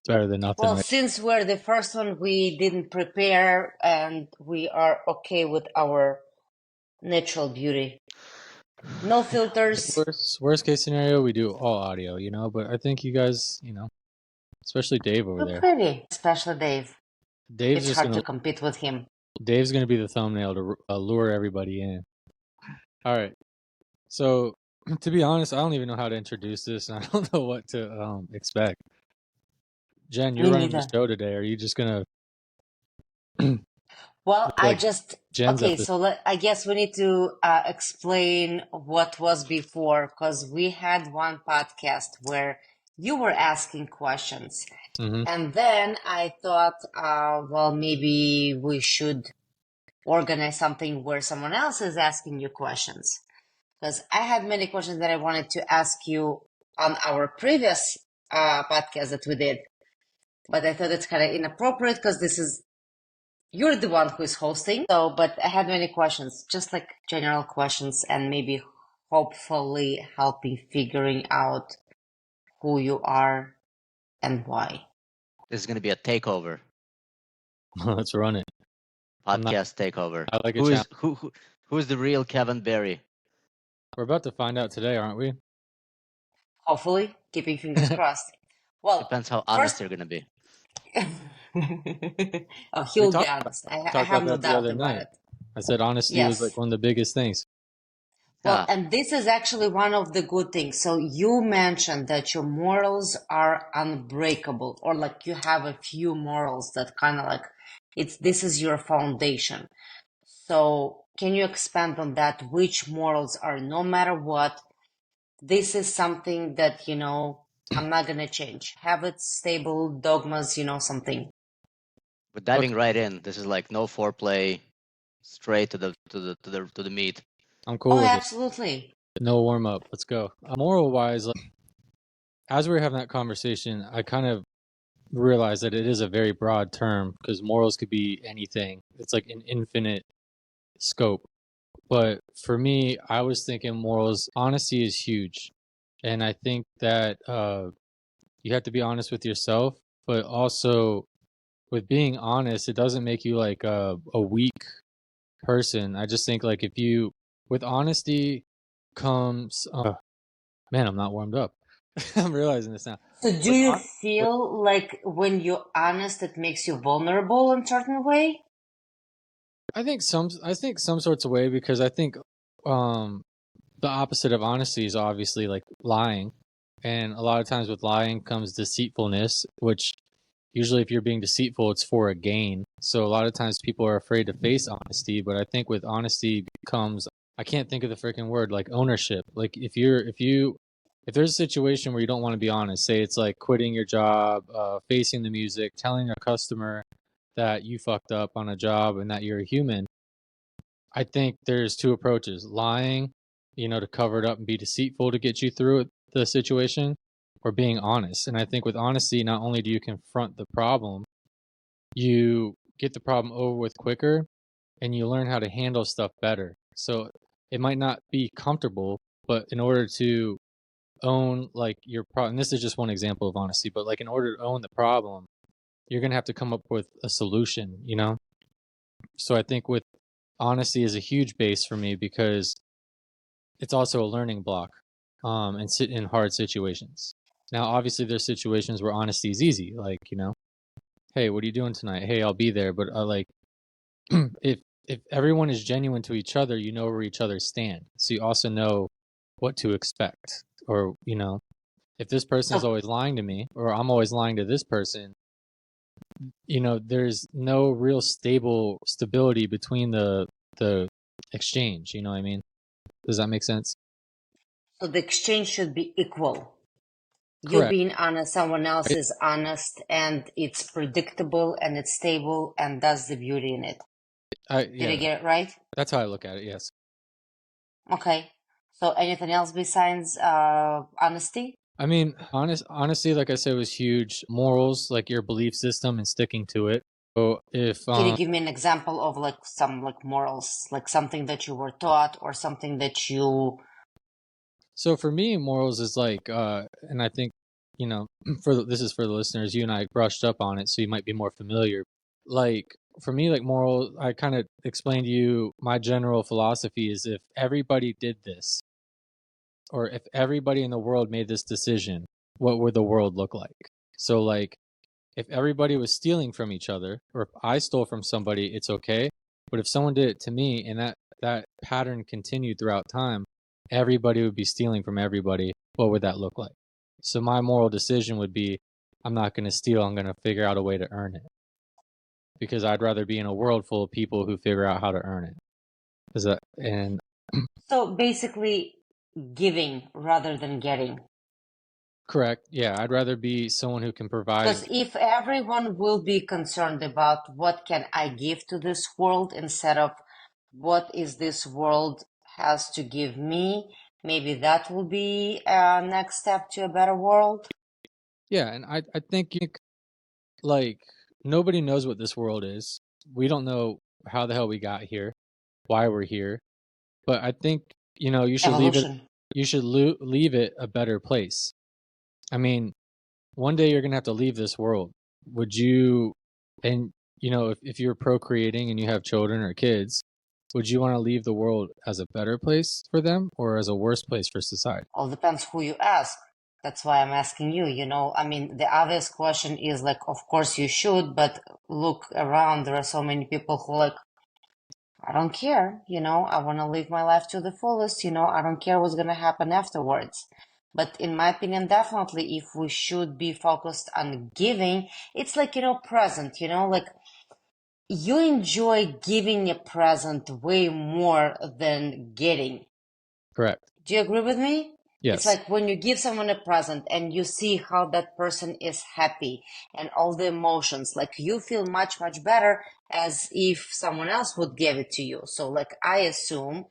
It's better than nothing, Well, right? since we're the first one, we didn't prepare and we are okay with our natural beauty. No filters. Worst case scenario, we do all audio, but I think you guys, especially Dave over You're there. pretty, especially Dave. Dave's It's just hard to gonna compete with him. Dave's gonna be the thumbnail to lure everybody in. All right. So, to be honest, I don't even know how to introduce this, and I don't know what to expect. Jen, you're Me running the neither. show today. Are you just gonna Well, I like just, Jen's okay, at the? so I guess we need to explain what was before, because we had one podcast where you were asking questions. Mm-hmm. And then I thought, well, maybe we should organize something where someone else is asking you questions. Because I had many questions that I wanted to ask you on our previous podcast that we did. But I thought it's kind of inappropriate because you're the one who is hosting. So, but I had many questions, just like general questions, and maybe hopefully helping figuring out who you are and why. This is going to be a takeover. Let's run it. Podcast takeover. I like it. Who is the real Kevin Berry? We're about to find out today, aren't we? Hopefully, keeping fingers crossed. Well, depends how honest you're going to be. Oh, he'll be honest. I have no doubt about it. I said honesty was like one of the biggest things. Well, and this is actually one of the good things. So you mentioned that your morals are unbreakable, or like you have a few morals that kind of like this is your foundation. So can you expand on that? Which morals are no matter what? This is something that, I'm not going to change. Habits, stable, dogmas, something. We're diving right in. This is like no foreplay, straight to the meat. I'm cool with absolutely. it. No warm up. Let's go. Moral wise, as we were having that conversation, I kind of realized that it is a very broad term because morals could be anything. It's like an infinite scope. But for me, I was thinking morals, honesty is huge. And I think that you have to be honest with yourself, but also with being honest, it doesn't make you like a weak person. I just think like with honesty comes, man, I'm not warmed up. I'm realizing this now. So do you feel like when you're honest, it makes you vulnerable in a certain way? I think some sorts of way, because I think the opposite of honesty is obviously like lying. And a lot of times with lying comes deceitfulness, which usually if you're being deceitful, it's for a gain. So a lot of times people are afraid to face honesty, but I think with honesty comes, I can't think of the freaking word, like ownership. Like if there's a situation where you don't want to be honest, say it's like quitting your job, facing the music, telling a customer that you fucked up on a job and that you're a human, I think there's two approaches: lying, to cover it up and be deceitful to get you through the situation, or being honest. And I think with honesty, not only do you confront the problem, you get the problem over with quicker, and you learn how to handle stuff better. So it might not be comfortable, but in order to own like your problem, and this is just one example of honesty, but like in order to own the problem, you're going to have to come up with a solution, So I think with honesty is a huge base for me because it's also a learning block and sit in hard situations. Now, obviously, there's situations where honesty is easy, like hey, what are you doing tonight? Hey, I'll be there. But like, if everyone is genuine to each other, you know where each other stand, so you also know what to expect. Or if this person is always lying to me, or I'm always lying to this person, there's no real stability between the exchange. You know what I mean? Does that make sense? So the exchange should be equal. Correct. You being honest, someone else is honest, and it's predictable and it's stable, and that's the beauty in it. Did I get it right? That's how I look at it, yes. Okay. So anything else besides honesty? I mean, honesty, like I said, was huge. Morals, like your belief system and sticking to it. So if can you give me an example of like some like morals, like something that you were taught or something that you? So for me, morals is like, and I think this is for the listeners. You and I brushed up on it, so you might be more familiar. Like for me, like moral, I kind of explained to you my general philosophy is if everybody did this, or if everybody in the world made this decision, what would the world look like? So like if everybody was stealing from each other, or if I stole from somebody, it's okay. But if someone did it to me and that pattern continued throughout time, everybody would be stealing from everybody. What would that look like? So my moral decision would be, I'm not going to steal. I'm going to figure out a way to earn it, because I'd rather be in a world full of people who figure out how to earn it. So basically, giving rather than getting. Correct. Yeah, I'd rather be someone who can provide. Because if everyone will be concerned about what can I give to this world instead of what is this world has to give me, maybe that will be a next step to a better world. Yeah, and I think like nobody knows what this world is. We don't know how the hell we got here, why we're here. But I think, you should Evolution. leave it a better place. I mean, one day you're going to have to leave this world. Would you, and if you're procreating and you have children or kids, would you want to leave the world as a better place for them or as a worse place for society? All depends who you ask. That's why I'm asking you, I mean, the obvious question is like, of course you should, but look around. There are so many people who like, I don't care, I want to live my life to the fullest, I don't care what's going to happen afterwards. But in my opinion, definitely, if we should be focused on giving, it's like, present, like you enjoy giving a present way more than getting. Correct. Do you agree with me? Yes. It's like when you give someone a present and you see how that person is happy and all the emotions, like you feel much, much better as if someone else would give it to you. So like I assume,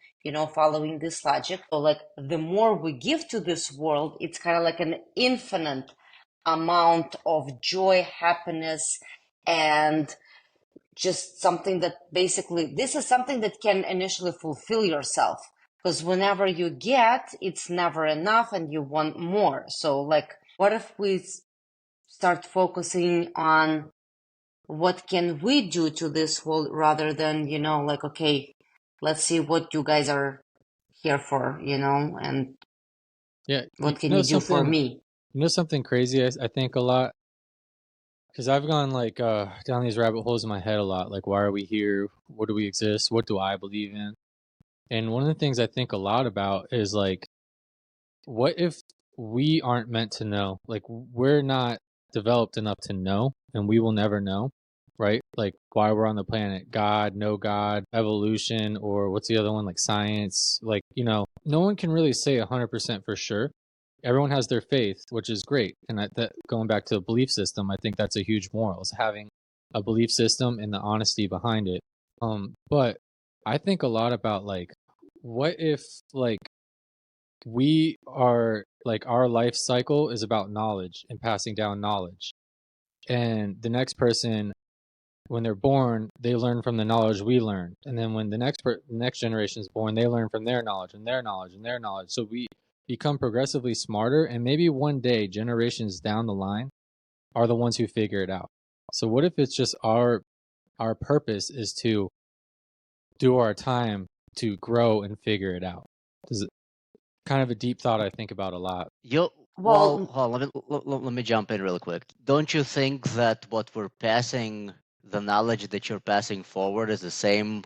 following this logic, so like the more we give to this world, it's kind of like an infinite amount of joy, happiness, and just something that basically, this is something that can initially fulfill yourself. Because whenever you get, it's never enough and you want more. So like, what if we start focusing on what can we do to this world rather than, like, okay, let's see what you guys are here for, and yeah, what can you do for me? Something crazy I think a lot, because I've gone like down these rabbit holes in my head a lot. Like, why are we here? What do we exist? What do I believe in? And one of the things I think a lot about is like, what if we aren't meant to know? Like, we're not developed enough to know, and we will never know, right? Like, why we're on the planet, God, no God, evolution, or what's the other one? Like science. Like, no one can really say 100% for sure. Everyone has their faith, which is great. And that going back to the belief system, I think that's a huge moral, is having a belief system and the honesty behind it. But I think a lot about like, what if like we are like, our life cycle is about knowledge and passing down knowledge, and the next person, when they're born, they learn from the knowledge we learned, and then when the next generation is born, they learn from their knowledge and their knowledge and their knowledge. So we become progressively smarter, and maybe one day, generations down the line, are the ones who figure it out. So what if it's just our purpose is to do our time to grow and figure it out? Does it kind of a deep thought I think about a lot. Well, hold on, let me jump in real quick. Don't you think that what we're passing, the knowledge that you're passing forward, is the same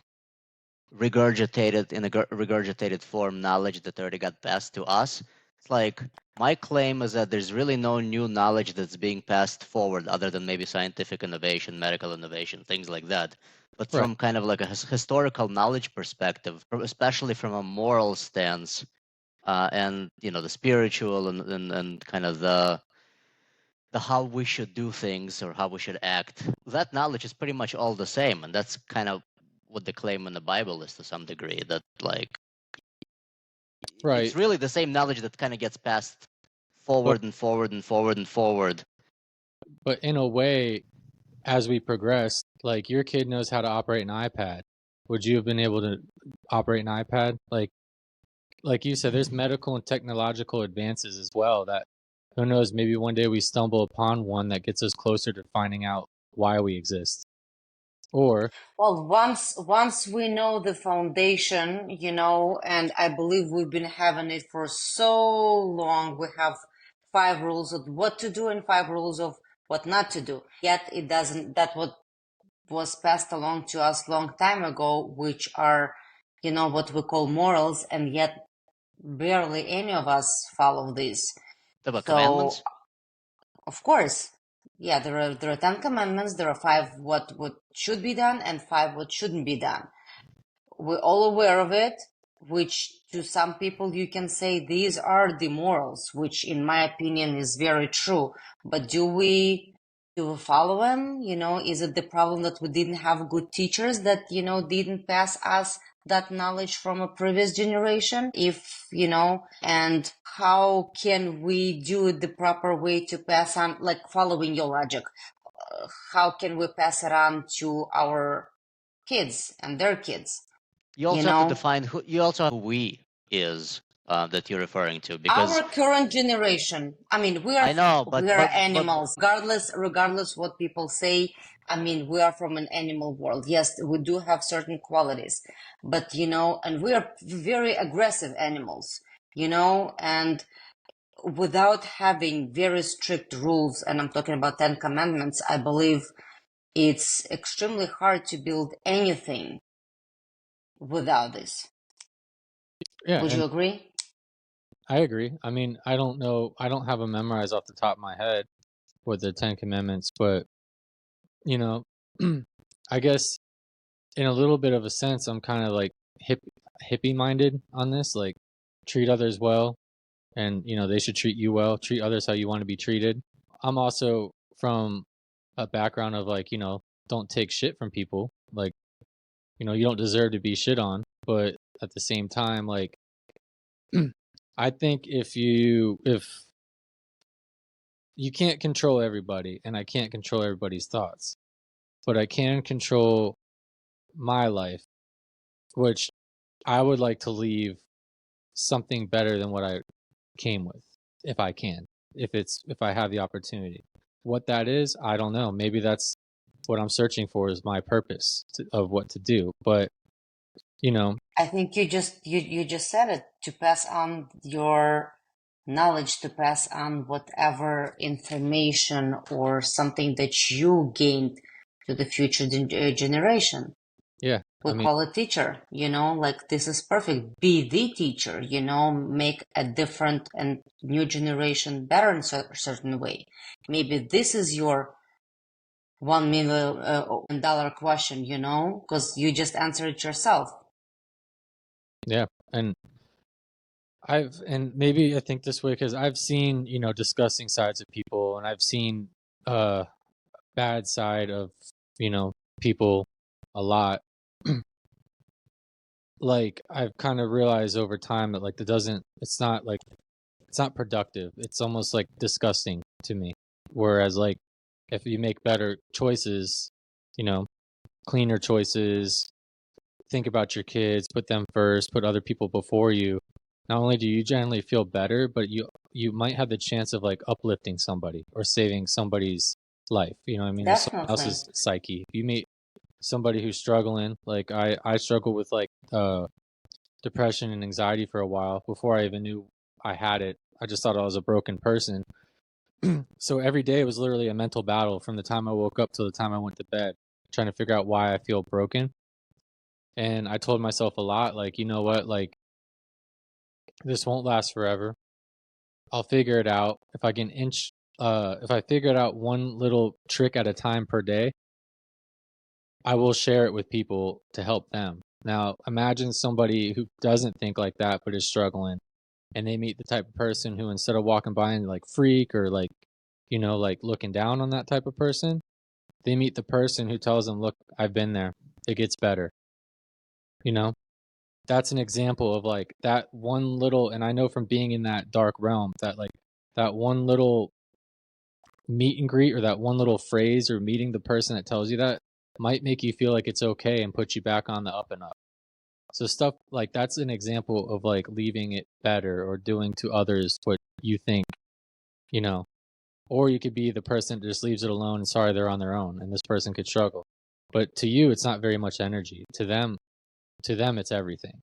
regurgitated in a regurgitated form knowledge that already got passed to us? It's like, my claim is that there's really no new knowledge that's being passed forward other than maybe scientific innovation, medical innovation, things like that. But from kind of like a historical knowledge perspective, especially from a moral stance, and the spiritual and kind of the how we should do things or how we should act, that knowledge is pretty much all the same, and that's kind of what the claim in the Bible is to some degree, that like it's really the same knowledge that kind of gets passed forward and forward and forward and forward. But in a way, as we progress, like your kid knows how to operate an iPad. Would you have been able to operate an iPad? Like you said, there's medical and technological advances as well that Who knows, maybe one day we stumble upon one that gets us closer to finding out why we exist. Or Well, once we know the foundation, and I believe we've been having it for so long, we have 5 rules of what to do and 5 rules of what not to do. Yet it doesn't, that what was passed along to us long time ago, which are, what we call morals, and yet barely any of us follow these. About So, commandments? of course, yeah, there are 10 commandments. There are 5 what should be done and 5 what shouldn't be done. We're all aware of it, which to some people you can say these are the morals, which in my opinion is very true. But do we follow them? Is it the problem that we didn't have good teachers that, didn't pass us that knowledge from a previous generation? And how can we do it the proper way to pass on, like following your logic? How can we pass it on to our kids and their kids? You also have to define who. You also have who we is that you're referring to, because our current generation. I mean, we are. I know, but we are animals, regardless what people say. I mean, we are from an animal world. Yes, we do have certain qualities, but and we are very aggressive animals. And without having very strict rules, and I'm talking about 10 commandments, I believe it's extremely hard to build anything without this. yeah, Would you agree? I agree. I mean, I don't know. I don't have them memorized off the top of my head with the 10 Commandments, but I guess in a little bit of a sense, I'm kind of like hippie minded on this. Like, treat others well, and they should treat you well. Treat others how you want to be treated. I'm also from a background of like, don't take shit from people. Like, you don't deserve to be shit on, but at the same time, like, I think if you can't control everybody, and I can't control everybody's thoughts, but I can control my life, which I would like to leave something better than what I came with, if I can, if I have the opportunity. What that is, I don't know. Maybe that's what I'm searching for, is my purpose of what to do. But I think you just said it, to pass on your knowledge, to pass on whatever information or something that you gained to the future generation. Yeah, we call it teacher, like this is perfect. Be the teacher, make a different and new generation better in a certain way. Maybe this is your $1 million question, because you just answered it yourself. Yeah, and maybe I think this way because I've seen, disgusting sides of people, and I've seen bad side of, people a lot. Like, I've kind of realized over time that like it's not productive. It's almost like disgusting to me. Whereas like if you make better choices, cleaner choices, think about your kids, put them first, put other people before you, not only do you generally feel better, but you might have the chance of like uplifting somebody or saving somebody's life. You know what I mean? Or someone else's psyche. If you meet somebody who's struggling, like I struggled with like depression and anxiety for a while before I even knew I had it. I just thought I was a broken person. So every day was literally a mental battle from the time I woke up till the time I went to bed, trying to figure out why I feel broken. And I told myself a lot, like, you know what, like, this won't last forever. I'll figure it out. If I figure it out one little trick at a time per day, I will share it with people to help them. Now, imagine somebody who doesn't think like that but is struggling, and they meet the type of person who, instead of walking by and like freak or like, like looking down on that type of person, they meet the person who tells them, look, I've been there. It gets better. That's an example of like that one little, and I know from being in that dark realm that like that one little meet and greet or that one little phrase or meeting the person that tells you that might make you feel like it's okay and put you back on the up and up. So stuff like that's an example of like leaving it better or doing to others what you think you know. Or you could be the person that just leaves it alone and sorry they're on their own and this person could struggle. But to you, it's not very much energy. To them, it's everything.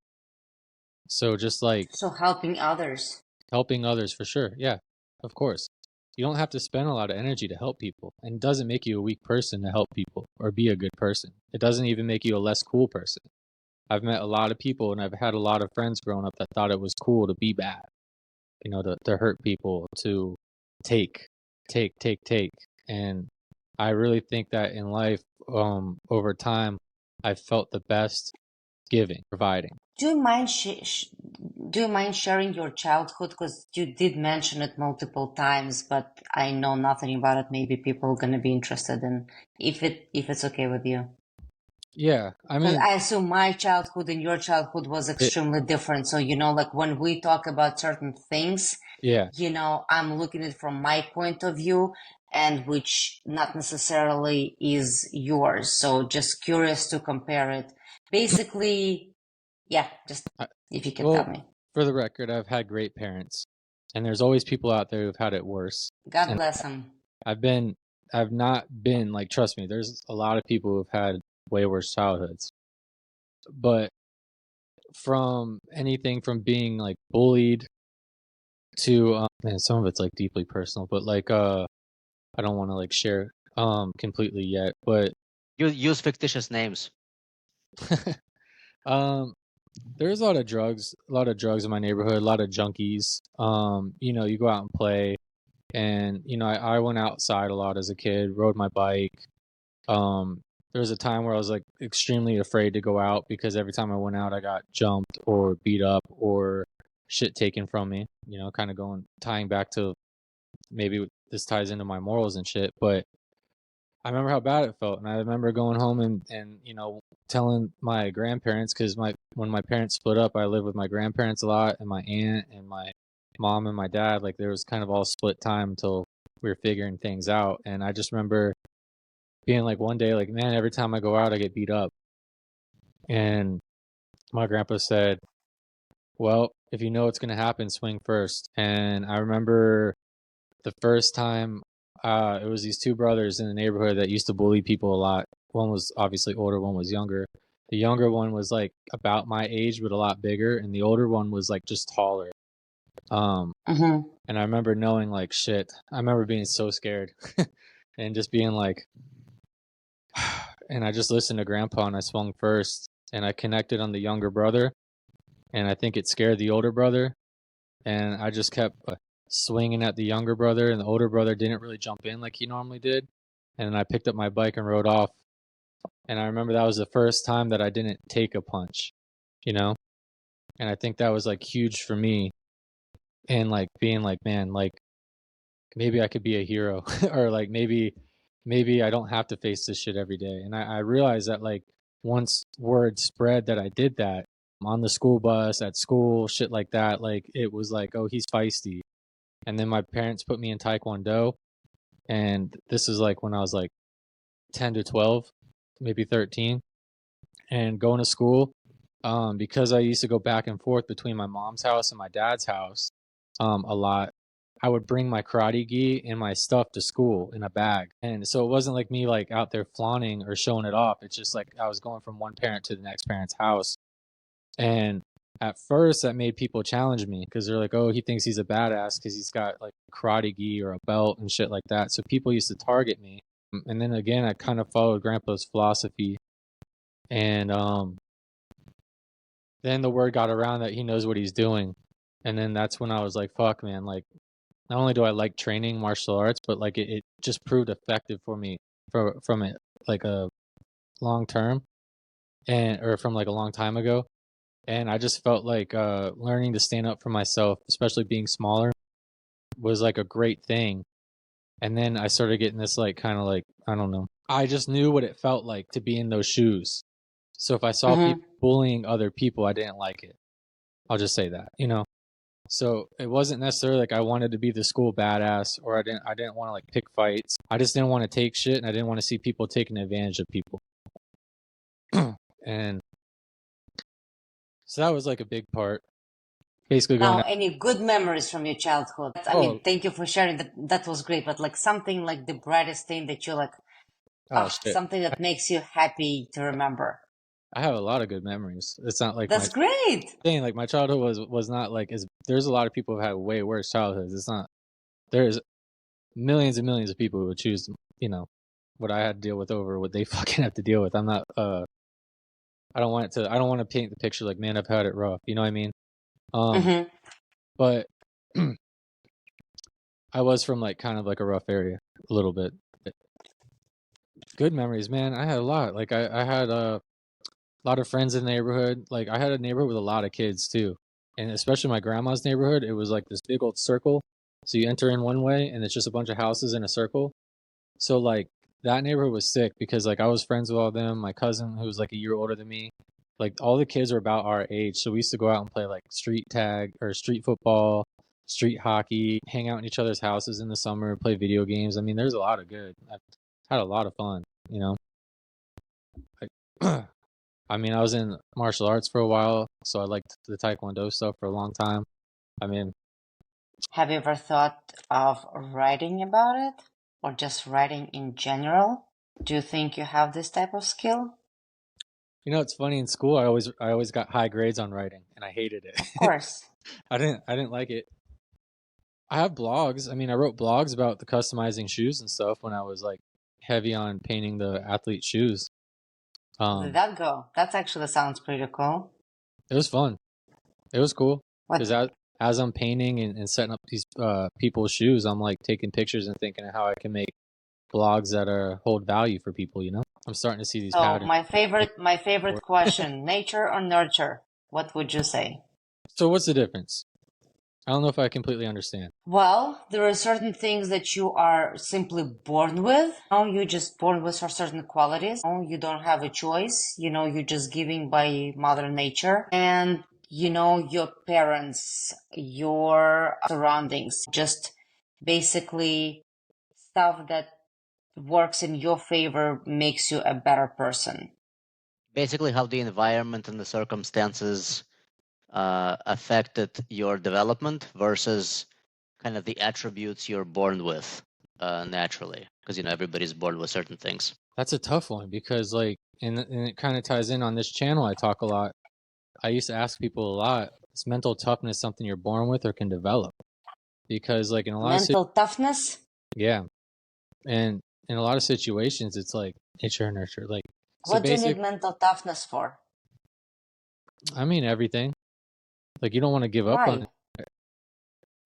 So just like So helping others. helping others for sure. Yeah, of course. You don't have to spend a lot of energy to help people. And it doesn't make you a weak person to help people or be a good person. It doesn't even make you a less cool person. I've met a lot of people and I've had a lot of friends growing up that thought it was cool to be bad, you know, to hurt people, to take. And I really think that in life, over time, I've felt the best giving, providing. Do you mind do you mind sharing your childhood? Because you did mention it multiple times, but I know nothing about it. Maybe people are gonna be interested in if it's okay with you. Yeah, I Because mean, I assume my childhood and your childhood was extremely different. So, you know, like when we talk about certain things, yeah, you know, I'm looking at it from my point of view and which not necessarily is yours. So just curious to compare it. Basically, yeah, just if you can tell well, me. for the record, I've had great parents, and there's always people out there who've had it worse. God And bless them. I've not been like, trust me, there's a lot of people who've had way worse childhoods. But from anything from being like bullied to, man, some of it's like deeply personal, but like, I don't want to like share, completely yet, but, You use fictitious names. um, there's a lot of drugs in my neighborhood, a lot of junkies. You know, you go out and play. And, you know, I went outside a lot as a kid, rode my bike. There was a time where I was like extremely afraid to go out because every time I went out, I got jumped or beat up or shit taken from me, you know, kind of tying back to maybe this ties into my morals and shit. But I remember how bad it felt. And I remember going home and you know, telling my grandparents, because when my parents split up, I lived with my grandparents a lot and my aunt and my mom and my dad. Like there was kind of all split time until we were figuring things out. And I just remember being like one day, like, man, every time I go out, I get beat up. And my grandpa said, well, if you know what's going to happen, swing first. And I remember the first time, it was these two brothers in the neighborhood that used to bully people a lot. One was obviously older, one was younger. The younger one was like about my age, but a lot bigger. And the older one was like just taller. Mm-hmm. And I remember knowing like shit. I remember being so scared and just being like, and I just listened to grandpa and I swung first and I connected on the younger brother. And I think it scared the older brother. And I just kept swinging at the younger brother, and the older brother didn't really jump in like he normally did. And then I picked up my bike and rode off. And I remember that was the first time that I didn't take a punch, you know? And I think that was like huge for me. And like being like, man, like maybe I could be a hero or like maybe I don't have to face this shit every day. And I realized that like once word spread that I did that on the school bus, at school, shit like that, like it was like, oh, he's feisty. And then my parents put me in Taekwondo. And this is like when I was like 10 to 12, maybe 13. And going to school, because I used to go back and forth between my mom's house and my dad's house a lot, I would bring my karate gi and my stuff to school in a bag. And so it wasn't like me like out there flaunting or showing it off. It's just like I was going from one parent to the next parent's house. And at first that made people challenge me because they're like, oh, he thinks he's a badass because he's got like karate gi or a belt and shit like that. So people used to target me. And then again, I kind of followed grandpa's philosophy. And then the word got around that he knows what he's doing. And then that's when I was like, fuck, man, like not only do I like training martial arts, but like it just proved effective for me from it like a long term and or from like a long time ago. And I just felt like learning to stand up for myself, especially being smaller, was like a great thing. And then I started getting this like kind of like, I don't know. I just knew what it felt like to be in those shoes. So if I saw Mm-hmm. people bullying other people, I didn't like it. I'll just say that, you know. So it wasn't necessarily like I wanted to be the school badass or I didn't want to like pick fights. I just didn't want to take shit and I didn't want to see people taking advantage of people. And so that was like a big part. basically going Now, out. any good memories from your childhood? I mean, thank you for sharing that. That was great, but like something like the brightest thing that you like, Shit. something that makes you happy to remember. I have a lot of good memories. It's not like That's great. thing. Like my childhood was not like as. There's a lot of people who have had way worse childhoods. It's not. There's millions and millions of people who would choose, what I had to deal with over what they fucking have to deal with. I'm not. I don't want to paint the picture like, man, I've had it rough. You know what I mean? Mm-hmm. But I was from like kind of like a rough area, a little bit. Good memories, man. I had a lot. Like I had a lot of friends in the neighborhood. Like I had a neighborhood with a lot of kids too, and especially my grandma's neighborhood. It was like this big old circle. So you enter in one way, and it's just a bunch of houses in a circle. So like that neighborhood was sick because like I was friends with all of them. My cousin, who was like a year older than me, like all the kids were about our age. So we used to go out and play like street tag or street football, street hockey, hang out in each other's houses in the summer, play video games. I mean, there's a lot of good. I've had a lot of fun, Like, I mean, I was in martial arts for a while, so I liked the Taekwondo stuff for a long time. I mean, Have you ever thought of writing about it or just writing in general? Do you think you have this type of skill? it's funny in school. I always got high grades on writing, and I hated it. Of course. I didn't like it. I have blogs. I mean, I wrote blogs about the customizing shoes and stuff when I was like heavy on painting the athlete shoes. How did that go? That actually sounds pretty cool. It was fun. It was cool What? because as I'm painting and setting up these people's shoes, I'm like taking pictures and thinking of how I can make blogs that hold value for people. I'm starting to see these So patterns. my favorite question: nature or nurture? What would you say? So what's the difference? I don't know if I completely understand. Well, there are certain things that you are simply born with. You're just born with certain qualities. You don't have a choice. You're just given by Mother Nature. And, your parents, your surroundings, just basically stuff that works in your favor makes you a better person. Basically, how the environment and the circumstances affected your development versus kind of the attributes you're born with naturally, because everybody's born with certain things. That's a tough one because and it kind of ties in on this channel. I talk a lot. I used to ask people a lot, is mental toughness something you're born with or can develop? Because like in a lot mental toughness? Yeah. And in a lot of situations it's like nature and nurture. Like what do you need mental toughness for? I mean everything. Like you don't want to give up on it.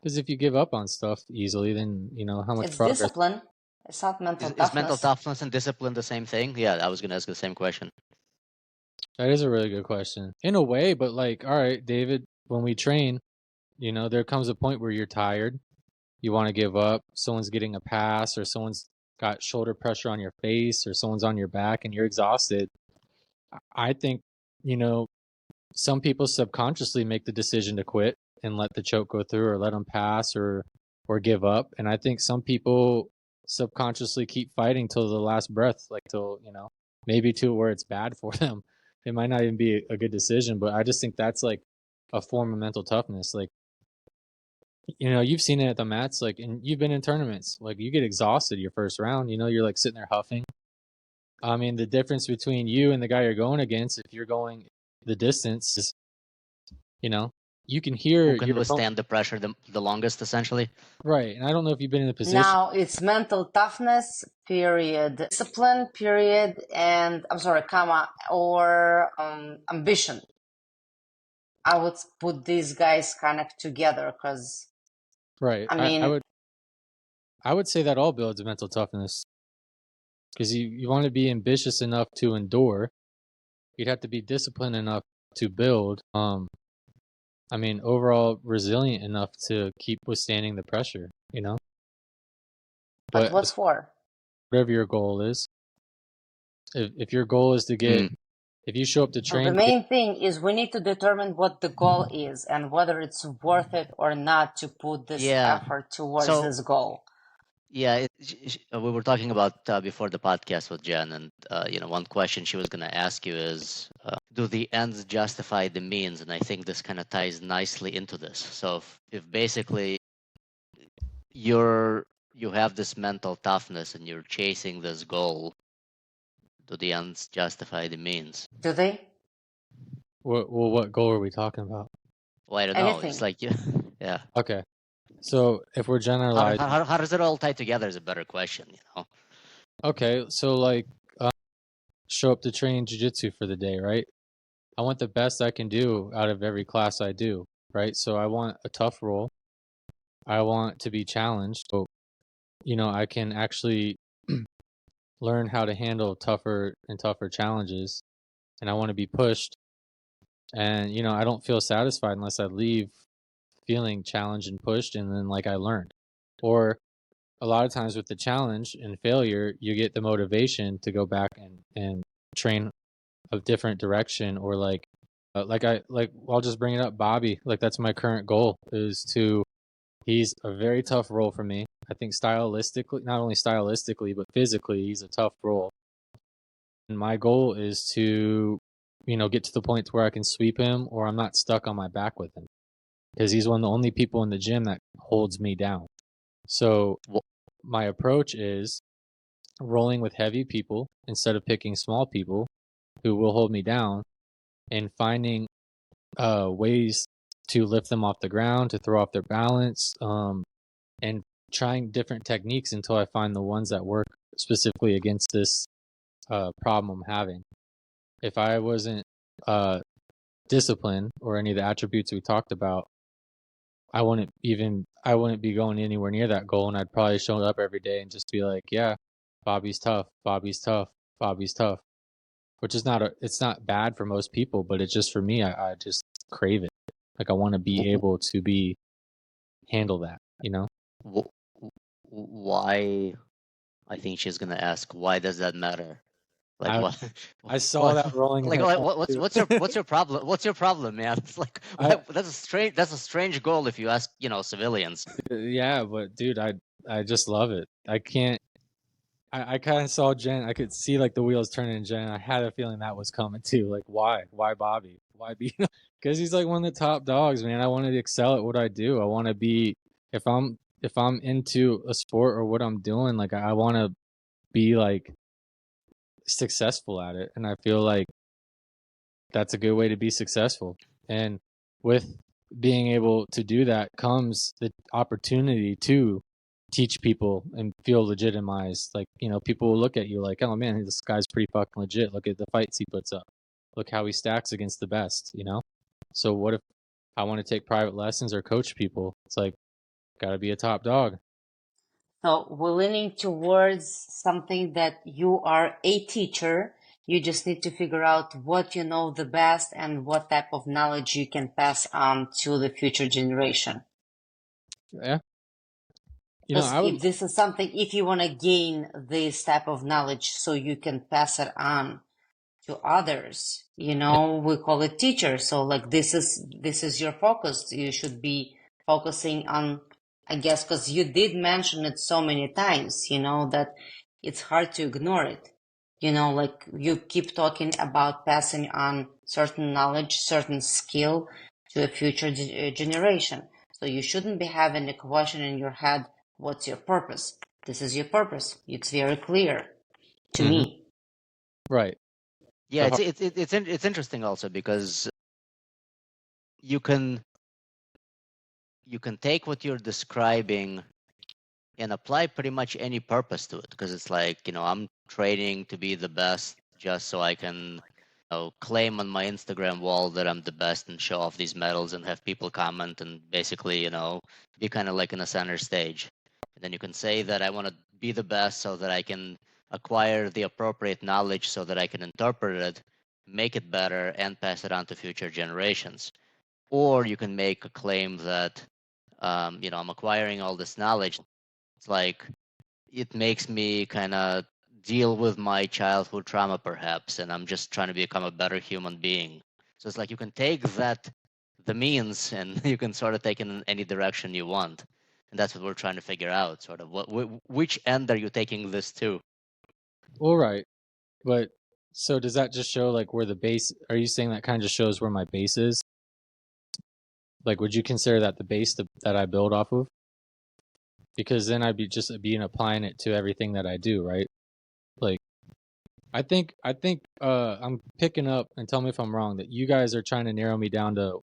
Because if you give up on stuff easily, then how much it's progress. Discipline. It's not mental toughness. Is mental toughness and discipline the same thing? Yeah, I was going to ask the same question. That is a really good question. In a way, but like, all right, David, when we train, there comes a point where you're tired. You want to give up. Someone's getting a pass or someone's got shoulder pressure on your face or someone's on your back and you're exhausted. I think, some people subconsciously make the decision to quit and let the choke go through or let them pass or give up. And I think some people subconsciously keep fighting till the last breath, like till, maybe to where it's bad for them. It might not even be a good decision, but I just think that's like a form of mental toughness. Like, you've seen it at the mats, like, and you've been in tournaments, like you get exhausted your first round, you're like sitting there huffing. I mean, the difference between you and the guy you're going against, if you're going the distance, is, you can hear. Who can withstand the pressure the longest, essentially. Right. And I don't know if you've been in the position. Now it's mental toughness, period, discipline, period, and comma, or ambition. I would put these guys kind of together because, right. I mean, I would say that all builds mental toughness because you want to be ambitious enough to endure. You'd have to be disciplined enough to build. I mean, overall resilient enough to keep withstanding the pressure, But what's for? Whatever your goal is. If your goal is to get, if you show up to train. The main thing is we need to determine what the goal is and whether it's worth it or not to put this effort towards this goal. Yeah, we were talking about before the podcast with Jenn, and one question she was going to ask you is, do the ends justify the means? And I think this kind of ties nicely into this. So if basically you have this mental toughness and you're chasing this goal, do the ends justify the means? Do they? What goal are we talking about? Well, I don't know. It's Anything. like yeah. Okay, so if we're How, generalizing, how does it all tie together is a better question, you know? okay, so like show up to train jiu-jitsu for the day, right? I want the best I can do out of every class I do, right? So I want a tough role. I want to be challenged. So, I can actually learn how to handle tougher and tougher challenges. And I want to be pushed. And, I don't feel satisfied unless I leave feeling challenged and pushed and then like I learned. Or a lot of times with the challenge and failure, you get the motivation to go back and train a different direction or I'll just bring it up, Bobby. Like that's my current goal is to he's a very tough role for me. I think stylistically, not only stylistically, but physically, he's a tough role. And my goal is to, get to the point where I can sweep him or I'm not stuck on my back with him. Because he's one of the only people in the gym that holds me down. So my approach is rolling with heavy people instead of picking small people who will hold me down and finding ways to lift them off the ground, to throw off their balance, and trying different techniques until I find the ones that work specifically against this problem I'm having. If I wasn't disciplined or any of the attributes we talked about, I wouldn't be going anywhere near that goal, and I'd probably show up every day and just be like, yeah, Bobby's tough, Bobby's tough, Bobby's tough. Which is it's not bad for most people, but it's just for me, I just crave it. Like I want to be able to handle that, Why? I think she's gonna ask, why does that matter? Like what? I saw that rolling. Like what's your problem? What's your problem, man? It's like that's a strange goal if you ask civilians. Yeah, but dude, I just love it. I can't. I kind of saw Jenn. I could see like the wheels turning in Jenn. I had a feeling that was coming too. Like why Bobby? Why be? Because he's like one of the top dogs, man. I want to excel at what I do. I want to be if I'm into a sport or what I'm doing, like I want to be like successful at it, and I feel like that's a good way to be successful. And with being able to do that comes the opportunity to teach people and feel legitimized. Like, people will look at you like, oh man, this guy's pretty fucking legit. Look at the fights he puts up. Look how he stacks against the best, So what if I want to take private lessons or coach people? It's like, gotta be a top dog. So we're leaning towards something that you are a teacher. You just need to figure out what you know the best and what type of knowledge you can pass on to the future generation. Yeah. If this is something, if you want to gain this type of knowledge so you can pass it on to others, we call it teacher. So like this is your focus. You should be focusing on, I guess, because you did mention it so many times, that it's hard to ignore it. Like you keep talking about passing on certain knowledge, certain skill to a future generation. So you shouldn't be having a question in your head, what's your purpose? This is your purpose. It's very clear to me. Right. Yeah, it's interesting also because you can take what you're describing and apply pretty much any purpose to it, because it's like, I'm training to be the best just so I can claim on my Instagram wall that I'm the best and show off these medals and have people comment and basically, be kind of like in a center stage. And then you can say that I want to be the best so that I can acquire the appropriate knowledge so that I can interpret it, make it better, and pass it on to future generations. Or you can make a claim that, I'm acquiring all this knowledge. It's like it makes me kind of deal with my childhood trauma, perhaps, and I'm just trying to become a better human being. So it's like you can take the means, and you can sort of take it in any direction you want. And that's what we're trying to figure out, sort of which end are you taking this to? All right. But So does that just show like where the base? Are you saying that kind of just shows where my base is? Like, would you consider that the base that I build off of? Because then I'd be just applying it to everything that I do, right? Like, I think I'm picking up, and tell me if I'm wrong, that you guys are trying to narrow me down to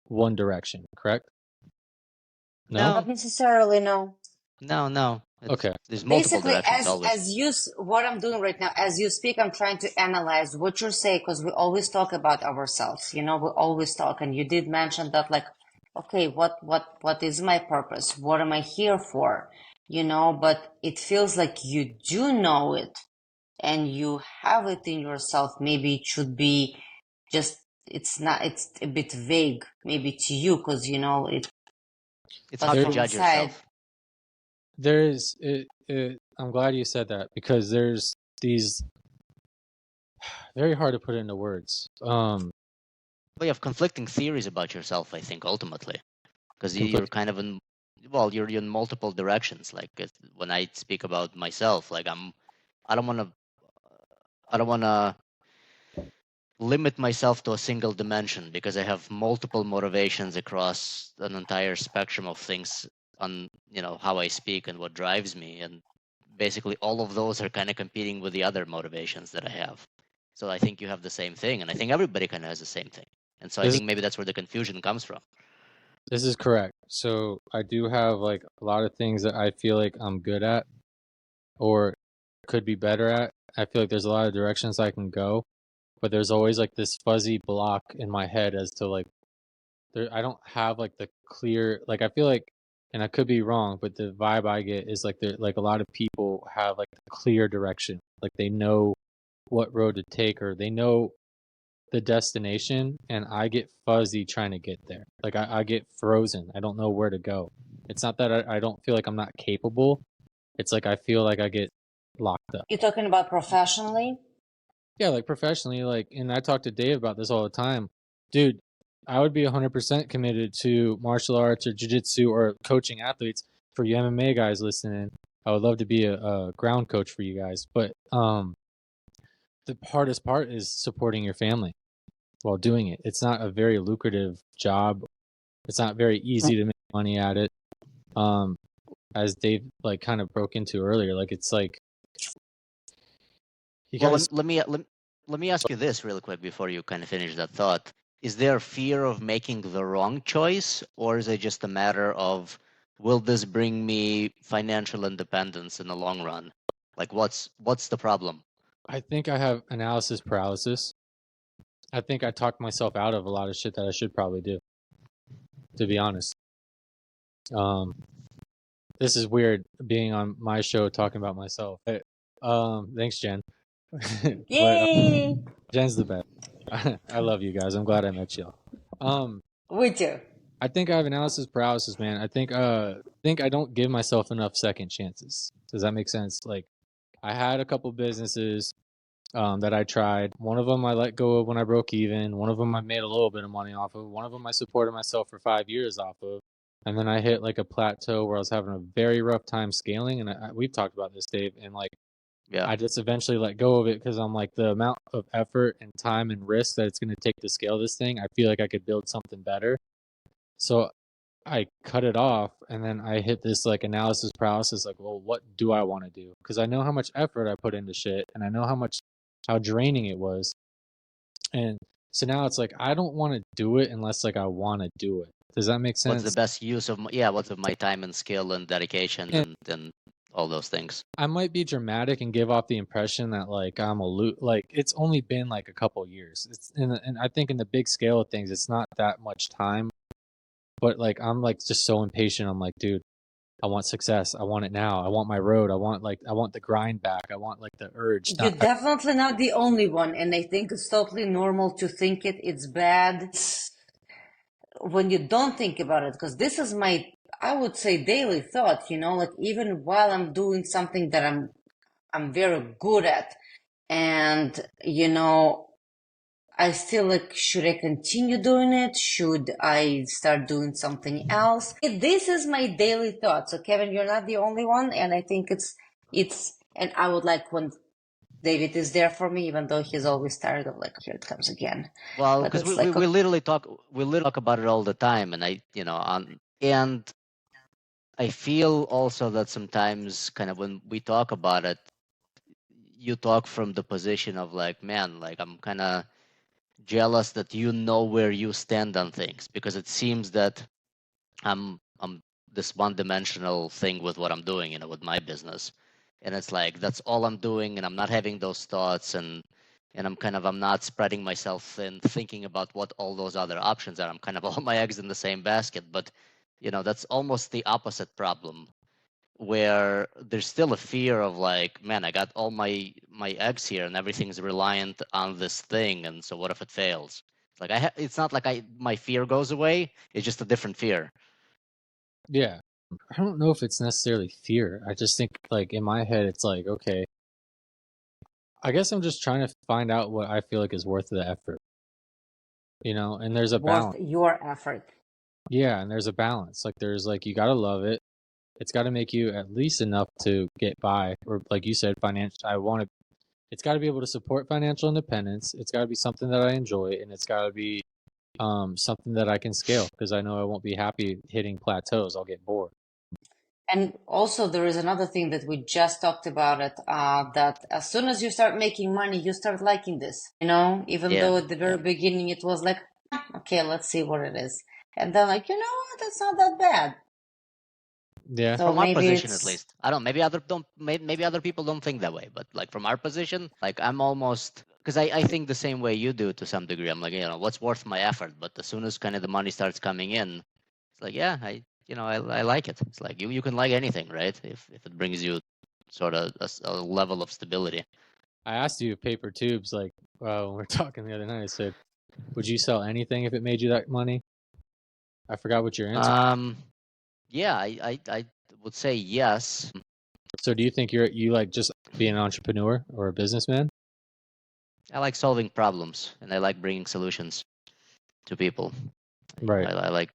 one direction, correct? No? Not necessarily, no. No. Okay. There's multiple Basically, directions always. what I'm doing right now, as you speak, I'm trying to analyze what you're saying, because we always talk about ourselves, we always talk, and you did mention that, like, okay, what is my purpose? What am I here for? But it feels like you do know it, and you have it in yourself. Maybe it should be just, it's a bit vague, maybe to you, because, It's but hard to from judge inside, yourself. There's I'm glad you said that, because there's these very hard to put into words. But you have conflicting theories about yourself, I think, ultimately, because you're kind of you're in multiple directions. Like when I speak about myself, like I don't want to limit myself to a single dimension, because I have multiple motivations across an entire spectrum of things on how I speak and what drives me, and basically all of those are kind of competing with the other motivations that I have. So I think you have the same thing, and I think everybody kind of has the same thing, and so I think maybe that's where the confusion comes from. This is correct. So I do have like a lot of things that I feel like I'm good at or could be better at. I feel like there's a lot of directions I can go, but there's always like this fuzzy block in my head as to like I don't have like the clear, like I feel like, and I could be wrong, but the vibe I get is like like a lot of people have like a clear direction, like they know what road to take, or they know the destination, and I get fuzzy trying to get there. Like I get frozen. I don't know where to go. It's not that I don't feel like I'm not capable. It's like I feel like I get locked up. you're talking about professionally? Yeah, like professionally, like, and I talk to Dave about this all the time. Dude, I would be 100% committed to martial arts or jiu-jitsu or coaching athletes. For you MMA guys listening, I would love to be a ground coach for you guys. But the hardest part is supporting your family while doing it. It's not a very lucrative job. It's not very easy to make money at it. As Dave like kind of broke into earlier, like it's like you guys. Well, let me ask you this real quick before you kind of finish that thought. Is there fear of making the wrong choice, or is it just a matter of, will this bring me financial independence in the long run? Like, what's the problem? I think I have analysis paralysis. I think I talked myself out of a lot of shit that I should probably do, to be honest. This is weird being on my show talking about myself. Thanks, Jen. Yay! Jen's the best. I love you guys. I'm glad I met y'all. We do. I think I have analysis paralysis, man. I think I don't give myself enough second chances. Does that make sense? Like, I had a couple businesses that I tried. One of them I let go of when I broke even. One of them I made a little bit of money off of. One of them I supported myself for 5 years off of. And then I hit like a plateau where I was having a very rough time scaling. And we've talked about this, Dave. And like, Yeah. I just eventually let go of it because I'm like, the amount of effort and time and risk that it's going to take to scale this thing, I feel like I could build something better. So I cut it off, and then I hit this like analysis paralysis, like, well, what do I want to do? Because I know how much effort I put into shit, and I know how draining it was. And so now it's like, I don't want to do it unless like I want to do it. Does that make sense? What's the best use of what's of my time and skill and dedication and all those things? I might be dramatic and give off the impression that like I'm like it's only been like a couple years. It's and I think in the big scale of things, it's not that much time. But like I'm like just so impatient. I'm like, dude, I want success. I want it now. I want my road. I want the grind back. I want like the urge. You're definitely not the only one, and I think it's totally normal to think it's bad when you don't think about it, because this is my, I would say, daily thought, like even while I'm doing something that I'm very good at, and I still like, should I continue doing it? Should I start doing something else? This is my daily thought. So Kevin, you're not the only one, and I think it's, and I would like when David is there for me, even though he's always tired of like, here it comes again. Well, But because it's we, like, we literally talk about it all the time, and and I feel also that sometimes kind of when we talk about it, you talk from the position of like, man, like I'm kind of jealous that you know where you stand on things, because it seems that I'm this one-dimensional thing with what I'm doing, with my business, and it's like that's all I'm doing, and I'm not having those thoughts, and I'm not spreading myself thin, thinking about what all those other options are. I'm kind of all my eggs in the same basket, but that's almost the opposite problem, where there's still a fear of like, man, I got all my eggs here, and everything's reliant on this thing, and so what if it fails? Like it's not like my fear goes away. It's just a different fear. Yeah. I don't know if it's necessarily fear. I just think like in my head, it's like, okay, I guess I'm just trying to find out what I feel like is worth the effort, and there's a balance. worth your effort. Yeah. And there's a balance. Like there's like, you got to love it. It's got to make you at least enough to get by, or like you said, it's got to be able to support financial independence. It's got to be something that I enjoy, and it's got to be something that I can scale, because I know I won't be happy hitting plateaus. I'll get bored. And also, there is another thing that we just talked about it, that as soon as you start making money, you start liking this, even though at the very beginning it was like, okay, let's see what it is. And then like, that's not that bad. Yeah. So From our maybe position, at least. I don't know, maybe other people don't think that way, but like from our position, like I'm almost, because I think the same way you do to some degree. I'm like, what's worth my effort? But as soon as kind of the money starts coming in, it's like, yeah, I like it. It's like you can like anything, right? If it brings you sort of a level of stability. I asked you paper tubes, like when we were talking the other night. I said, would you sell anything if it made you that money? I forgot what your answer. Yeah, I would say yes. So do you think you like just being an entrepreneur or a businessman? I like solving problems, and I like bringing solutions to people. Right. I like.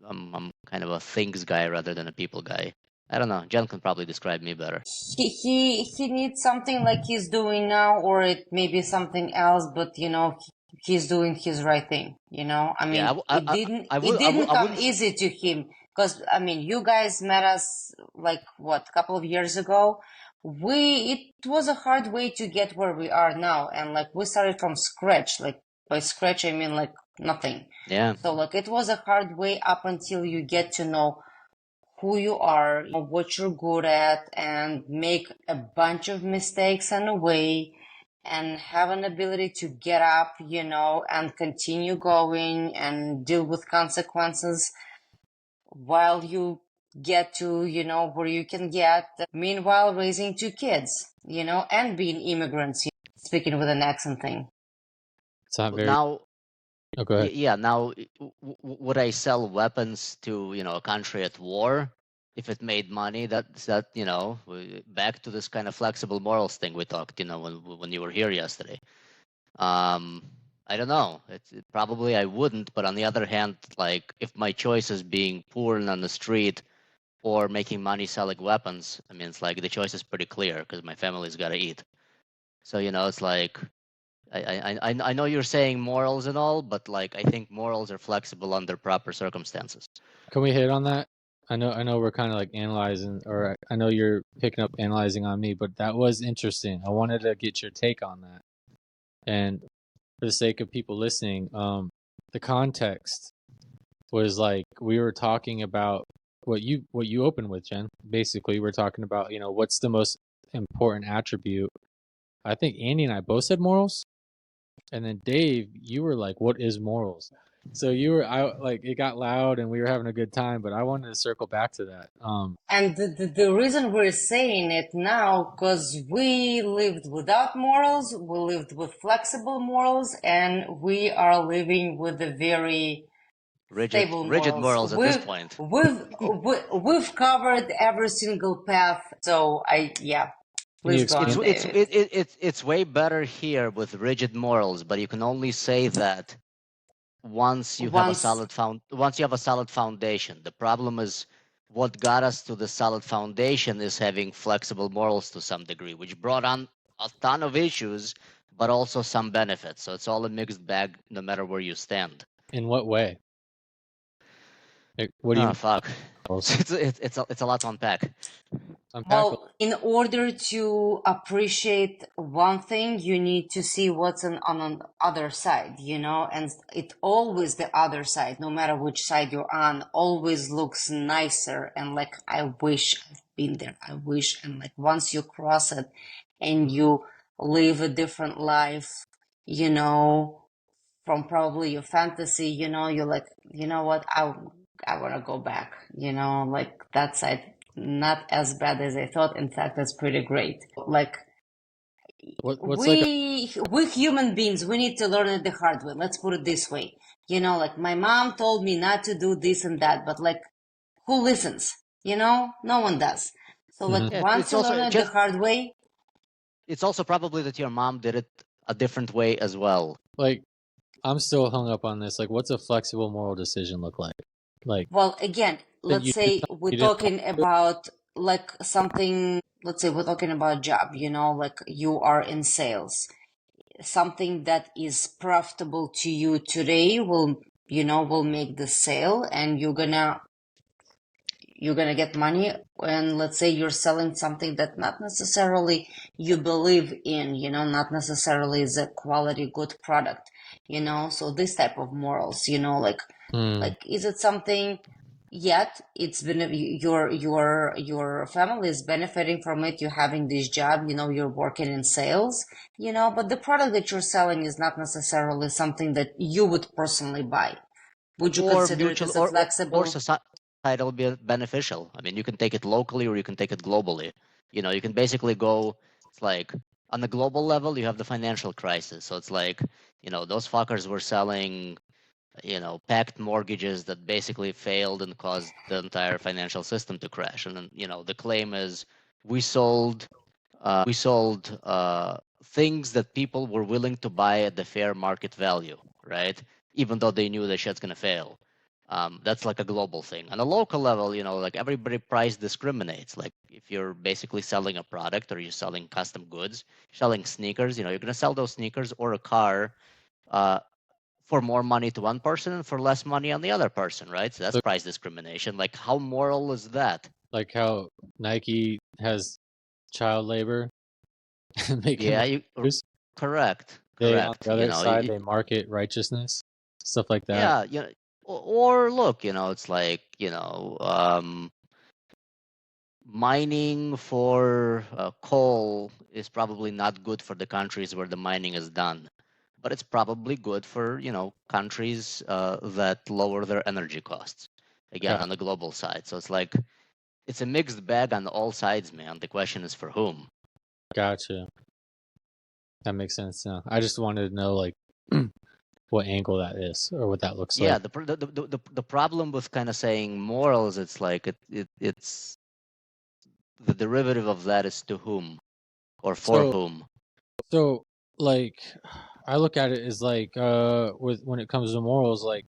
I'm kind of a things guy rather than a people guy. I don't know. Jenn can probably describe me better. he needs something like he's doing now, or it may be something else, but he's doing his right thing. I mean, it didn't come easy to him, because I mean, you guys met us like what, a couple of years ago. It was a hard way to get where we are now, and like we started from scratch. Like by scratch, I mean like nothing. Yeah. So like it was a hard way up until you get to know who you are, what you're good at, and make a bunch of mistakes on the way, and have an ability to get up, and continue going and deal with consequences while you get to, where you can get. Meanwhile, raising two kids, and being immigrants, speaking with an accent thing. It's not very. Now, Oh, go ahead. yeah. Now, would I sell weapons to a country at war if it made money? That's back to this kind of flexible morals thing we talked. When you were here yesterday. I don't know. Probably I wouldn't, but on the other hand, like if my choice is being poor and on the street or making money selling weapons, I mean, it's like the choice is pretty clear because my family's got to eat. So it's like I know you're saying morals and all, but like I think morals are flexible under proper circumstances. Can we hit on that? I know we're kind of like analyzing, or I know you're picking up analyzing on me, but that was interesting. I wanted to get your take on that. And for the sake of people listening, the context was like we were talking about what you opened with, Jenn. Basically, we're talking about what's the most important attribute. I think Andy and I both said morals, and then Dave, you were like, "What is morals?" So it got loud, and we were having a good time. But I wanted to circle back to that. And the reason we're saying it now, because we lived without morals, we lived with flexible morals, and we are living with a very stable rigid morals at this point. We've covered every single path. So please go on, David. It's way better here with rigid morals, but you can only say that once you have a solid foundation. The problem is what got us to the solid foundation is having flexible morals to some degree, which brought on a ton of issues, but also some benefits. So it's all a mixed bag, no matter where you stand. In what way? Like, what do you Oh mean? fuck! It's a lot to unpack. Unpack. Well, in order to appreciate one thing, you need to see what's on the other side, you know, and it always the other side, no matter which side you're on, always looks nicer. And like, I wish I've been there. I wish. And like, once you cross it and you live a different life, you know, from probably your fantasy, you know, you're like, you know what, I want to go back, you know, like that side, not as bad as I thought. In fact, that's pretty great. Like, What's like? we human beings, we need to learn it the hard way. Let's put it this way. You know, like my mom told me not to do this and that, but like, who listens? You know, no one does. So like, Yeah, once it's you learn also it the just. hard way, It's also probably that your mom did it a different way as well. Like, I'm still hung up on this. Like, what's a flexible moral decision look like? Like, well, again, that let's you did say something we're you didn't talking about like something, let's say we're talking about job, you know, like you are in sales. Something that is profitable to you today will, you know, will make the sale and you're gonna get money. And let's say you're selling something that not necessarily you believe in, you know, not necessarily is a quality good product, you know. So this type of morals, you know, like is it something yet it's been your family is benefiting from it, you're having this job, you know, you're working in sales, you know, but the product that you're selling is not necessarily something that you would personally buy. Would you Or consider it mutual as a or flexible? societal beneficial. I mean, you can take it locally or you can take it globally. You know, you can basically go. It's like on the global level, you have the financial crisis. So it's like, you know, those fuckers were selling, you know, packed mortgages that basically failed and caused the entire financial system to crash. And then, you know, the claim is we sold things that people were willing to buy at the fair market value, right? Even though they knew the shit's gonna fail. That's like a global thing. On a local level, you know, like everybody price discriminates. Like if you're basically selling a product or you're selling custom goods, selling sneakers, you know, you're gonna sell those sneakers or a car uh, for more money to one person and for less money on the other person, right? So that's price discrimination. Like how moral is that? like how Nike has child labor making Yeah, the you shoes. correct, They on correct. the You other know, side they market righteousness, stuff like that. yeah, you know, or look, you know, it's like, you know, mining for coal is probably not good for the countries where the mining is done, but it's probably good for, you know, countries that lower their energy costs. Again, Got on the global side. So it's like it's a mixed bag on all sides, man. The question is for whom. Gotcha. That makes sense now. I just wanted to know like what angle that is or what that looks Yeah, like. the problem with kind of saying morals, it's like it's the derivative of that is to whom or for So whom. so like I look at it as like with when it comes to morals, like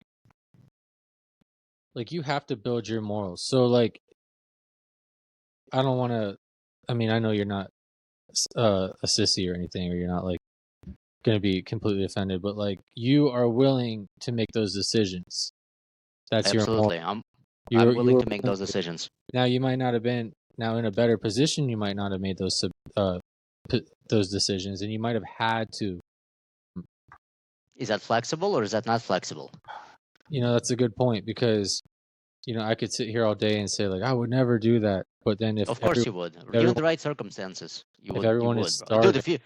you have to build your morals. So like I don't want to. I mean, I know you're not a sissy or anything, or you're not like going to be completely offended, but like you are willing to make those decisions. That's your moral. Absolutely, I'm You willing were to make willing those decisions. now. You might not have been now in a better position. You might not have made uh those decisions, and you might have had to. Is that flexible or is that not flexible? You know, that's a good point because you know I could sit here all day and say like I would never do that, but then Of course you would. Given everyone the right circumstances, if you everyone is would, bro. starving,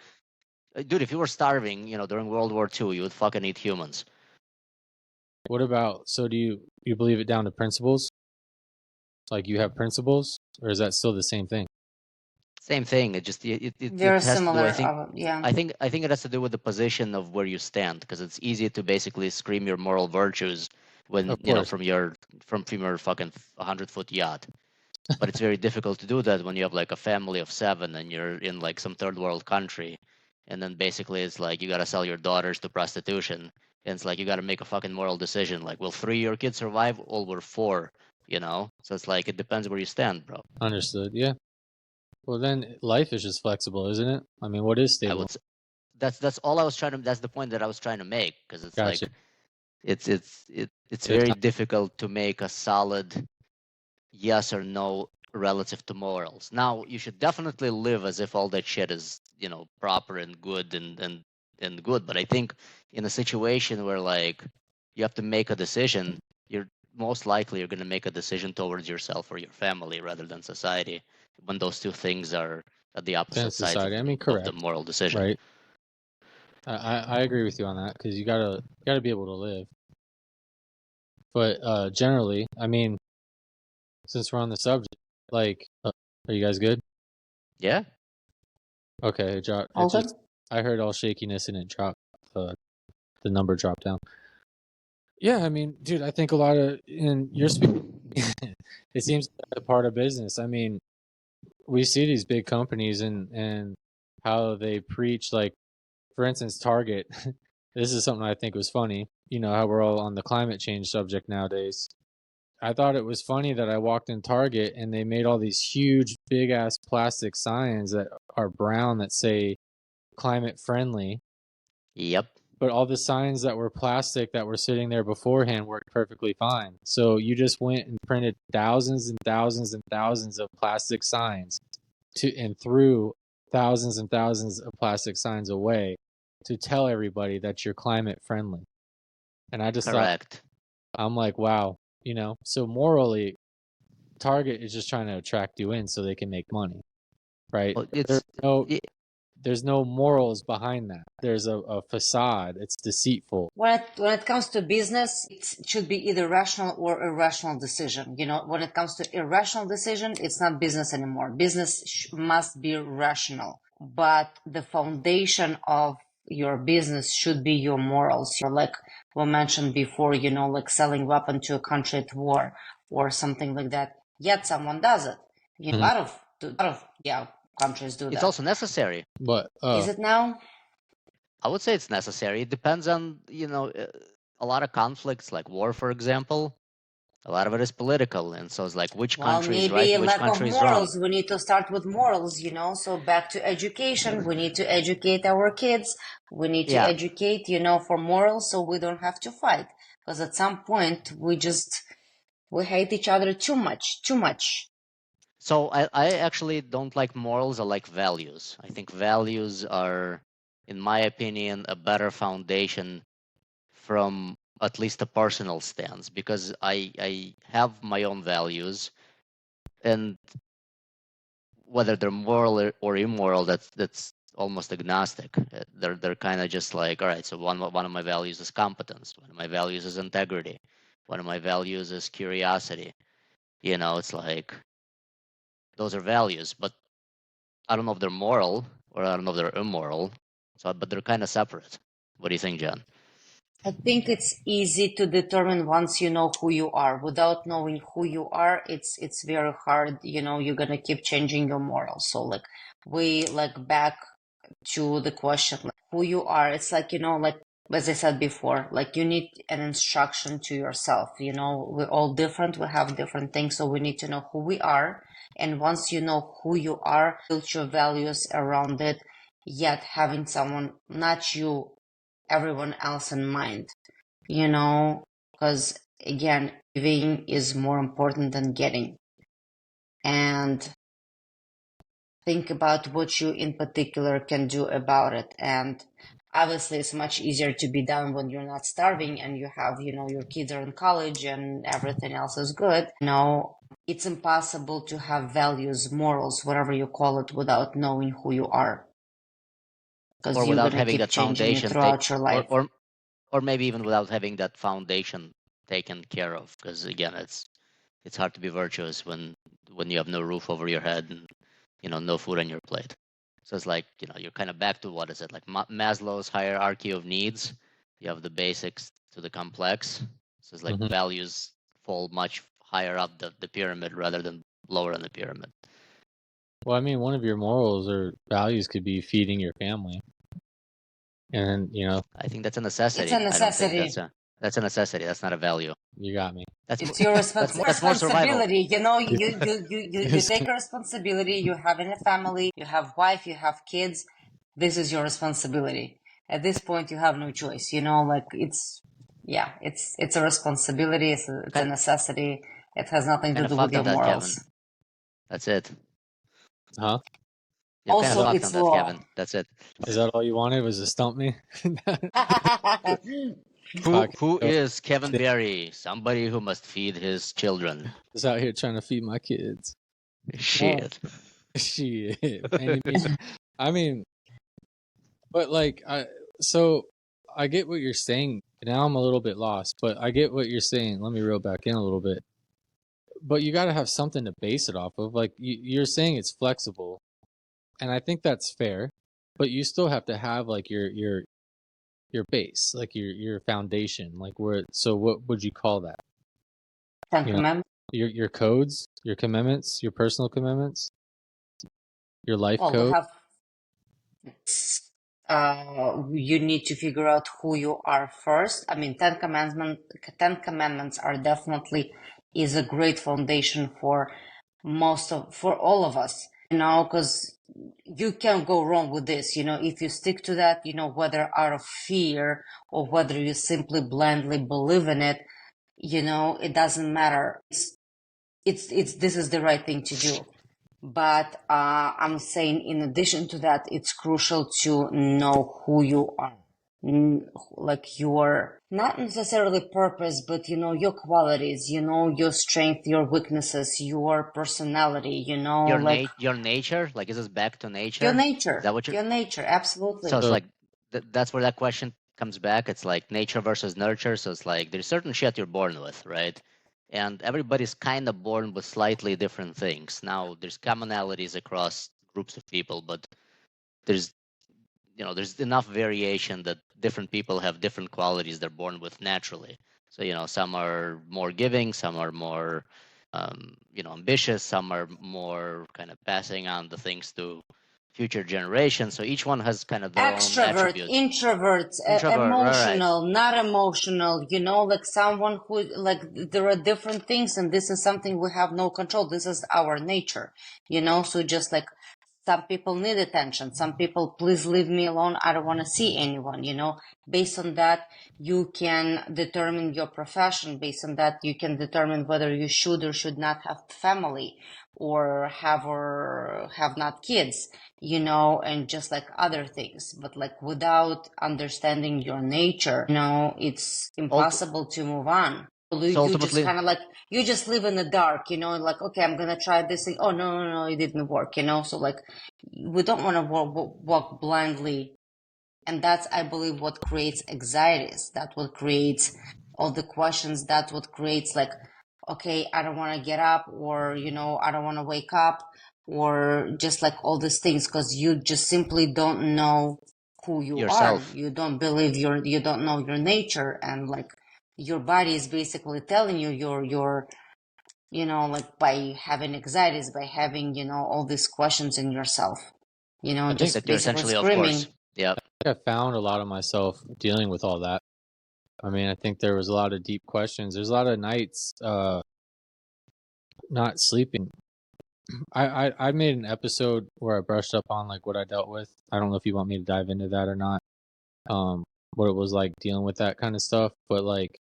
Dude, if you were starving, you know, during World War II, you would fucking eat humans. what about? So do you believe it down to principles? Like you have principles, or is that still the same thing? Same thing. It Very has to do. similar, yeah. I think it has to do with the position of where you stand, because it's easy to basically scream your moral virtues when Of you know course, from your fucking 100-foot yacht. But it's very difficult to do that when you have like a family of 7 and you're in like some third world country, and then basically it's like you gotta sell your daughters to prostitution, and it's like you gotta make a fucking moral decision. Like, will 3 of your kids survive? Or will 4? You know, so it's like it depends where you stand, bro. understood. Yeah, Well, then life is just flexible, isn't it? I mean, what is I stable? would. That's all I was trying to. That's the point that I was trying to make, because it's Gotcha. like it's very difficult to make a solid yes or no relative to morals. Now, you should definitely live as if all that shit is, proper and good and good. But I think in a situation where like you have to make a decision, you're most likely you're going to make a decision towards yourself or your family rather than society, when those two things are at the opposite sides of society. I mean, of correct. the moral decision. Right. I agree with you on that, because you gotta be able to live. But generally, I mean, since we're on the subject, like, are you guys good? Yeah. Okay, it dropped. All good? I heard all shakiness and it dropped. The number dropped down. Yeah, I mean, dude, I think a lot of in your speaking, it seems like a part of business. I mean, we see these big companies and how they preach, like, for instance, Target. This is something I think was funny. You know how we're all on the climate change subject nowadays. I thought it was funny that I walked in Target and they made all these huge, big ass plastic signs that are brown that say climate friendly. Yep. But all the signs that were plastic that were sitting there beforehand worked perfectly fine. So you just went and printed thousands and thousands and thousands of plastic signs and threw thousands and thousands of plastic signs away to tell everybody that you're climate friendly. And I just Correct. I'm like, wow, so morally, Target is just trying to attract you in so they can make money, right? Well, There's no morals behind that. There's a facade. It's deceitful. When it comes to business, it should be either rational or irrational decision. When it comes to irrational decision, it's not business anymore. Business must be rational, but the foundation of your business should be your morals. Like we mentioned before, like selling weapon to a country at war or something like that. Yet someone does it. A lot of countries do that. It's also necessary. But is it now? I would say it's necessary. It depends on, a lot of conflicts, like war, for example. A lot of it is political, and so it's like which country is right and which country is wrong. Morals. We need to start with morals, So back to education. We need to educate our kids. We need to educate, for morals, so we don't have to fight. Because at some point, we hate each other too much. So I actually don't like morals. I like values. I think values are, in my opinion, a better foundation from at least a personal stance, because I have my own values, and whether they're moral or immoral, that's almost agnostic. They're kind of just like, all right, so one of my values is competence, one of my values is integrity, one of my values is curiosity. It's like those are values, but I don't know if they're moral or I don't know if they're immoral. But they're kind of separate. What do you think, Jenn? I think it's easy to determine once you know who you are. Without knowing who you are, it's very hard. You're gonna keep changing your morals. So back to the question, like, who you are. It's like, like as I said before, like you need an instruction to yourself. We're all different. We have different things, so we need to know who we are. And once you know who you are, build your values around it. Yet having someone, not you, everyone else in mind, because again, giving is more important than getting. And think about what you in particular can do about it. And obviously it's much easier to be done when you're not starving and you have, your kids are in college and everything else is good. It's impossible to have values, morals, whatever you call it, without knowing who you are. Because or without having that foundation throughout your life. Or maybe even without having that foundation taken care of, because again, it's hard to be virtuous when you have no roof over your head and no food on your plate. So it's like, you're kind of back to, what is it, like Maslow's hierarchy of needs. You have the basics to the complex. So it's like values fall much higher up the pyramid rather than lower in the pyramid. Well, I mean, one of your morals or values could be feeding your family. And, I think that's a necessity. It's a necessity. That's a necessity. That's not a value. You got me. It's your That's more survival. responsibility. You take a responsibility. You have a family. You have wife. You have kids. This is your responsibility. At this point, you have no choice. Like it's a responsibility. It's a necessity. It has nothing to do with your morals. Kevin. That's it. Huh? Also, it's law. Kevin. That's it. Is that all you wanted? Was to stump me? Who is Kevin Berry? Somebody who must feed his children. Just out here trying to feed my kids. Shit. Shit. I mean, but like, I get what you're saying. Now I'm a little bit lost, but I get what you're saying. Let me reel back in a little bit. But you got to have something to base it off of. Like you're saying it's flexible, and I think that's fair. But you still have to have like your base, like your foundation, like where. So what would you call that? Your codes, your commitments, your personal commitments, your life code. You need to figure out who you are first. I mean, Ten Commandments are definitely is a great foundation for all of us, because you can't go wrong with this, if you stick to that, whether out of fear or whether you simply blindly believe in it, it doesn't matter. This is the right thing to do. But I'm saying, in addition to that, it's crucial to know who you are, like your not necessarily purpose, but your qualities, your strength, your weaknesses, your personality, your nature. Like, is this back to nature? Your nature. Is that what your nature? Absolutely. So it's like that's where that question comes back. It's like nature versus nurture. So it's like there's certain shit you're born with, right? And everybody's kind of born with slightly different things. Now, there's commonalities across groups of people, but there's enough variation that different people have different qualities they're born with naturally. So, some are more giving, some are more, ambitious, some are more kind of passing on the things to future generations. So each one has kind of their extrovert, own attributes. Introvert, emotional, right. Not emotional, like someone who, like, there are different things, and this is something we have no control. This is our nature, so just like some people need attention, some people, please leave me alone, I don't want to see anyone, based on that you can determine your profession. Based on that you can determine whether you should or should not have family, or have not kids, and just like other things. But like, without understanding your nature, it's impossible to move on. You just kind of like, you just live in the dark, like, okay, I'm gonna try this thing. Oh, no, it didn't work, so like, we don't want to walk blindly. And that's, I believe, what creates anxieties. That's what creates all the questions. That's what creates like, okay, I don't want to get up, or, I don't want to wake up, or just like all these things, because you just simply don't know who you yourself. are. You don't believe you don't know your nature, and like, your body is basically telling you you're like, by having anxieties, by having, all these questions in yourself, just basically screaming. Yeah. I found a lot of myself dealing with all that. I mean, I think there was a lot of deep questions. There's a lot of nights not sleeping. I made an episode where I brushed up on like what I dealt with. I don't know if you want me to dive into that or not. What it was like dealing with that kind of stuff, but like,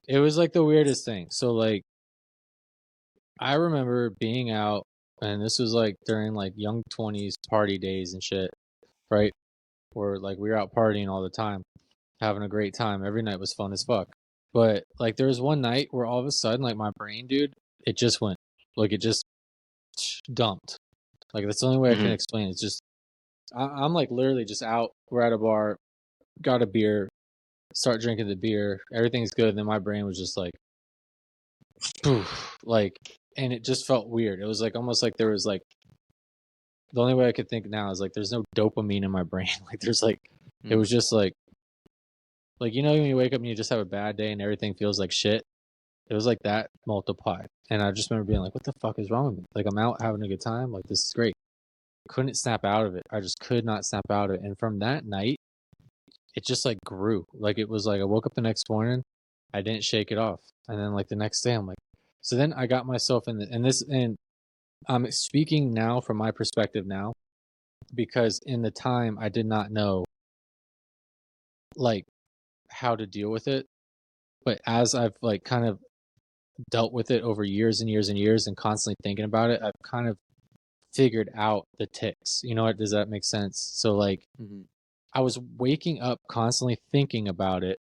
it was like the weirdest thing. So like, I remember being out, and this was like during like young 20s party days and shit, right? Where like we were out partying all the time, having a great time. Every night was fun as fuck. But like, there was one night where all of a sudden, like, my brain, dude, it just went, like, it just dumped. Like, that's the only way I can explain it. It's just, I'm like literally just out. We're at a bar, got a beer, start drinking the beer. Everything's good. And then my brain was just like, poof, like, and it just felt weird. It was like almost like there was like, the only way I could think now is like, there's no dopamine in my brain. Like, there's like, it was just like, when you wake up and you just have a bad day and everything feels like shit. It was like that multiplied. And I just remember being like, what the fuck is wrong with me? Like, I'm out having a good time. Like, this is great. Couldn't snap out of it. I just could not snap out of it. And from that night, it just like grew. Like it was like I woke up the next morning, I didn't shake it off, and then like the next day I'm like, so then I got myself in and I'm speaking now from my perspective now, because in the time I did not know like how to deal with it, but as I've like kind of dealt with it over years and years and years and constantly thinking about it, I've kind of figured out the ticks. You know what? Does that make sense? So like I was waking up constantly thinking about it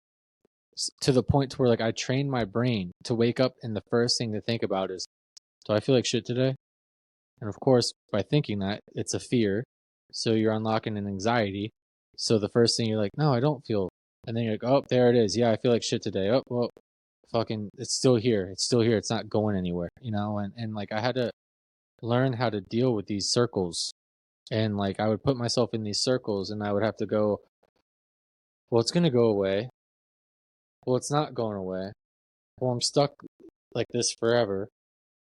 to the point to where like I trained my brain to wake up and the first thing to think about is, do I feel like shit today? And of course, by thinking that, it's a fear. So you're unlocking an anxiety. So the first thing you're like, no, I don't feel. And then you're like, oh, there it is. Yeah, I feel like shit today. Oh, well, fucking, it's still here. It's still here. It's not going anywhere, you know? And like I had to learn how to deal with these circles. And like I would put myself in these circles and I would have to go, well, it's going to go away. Well, it's not going away. Well, I'm stuck like this forever.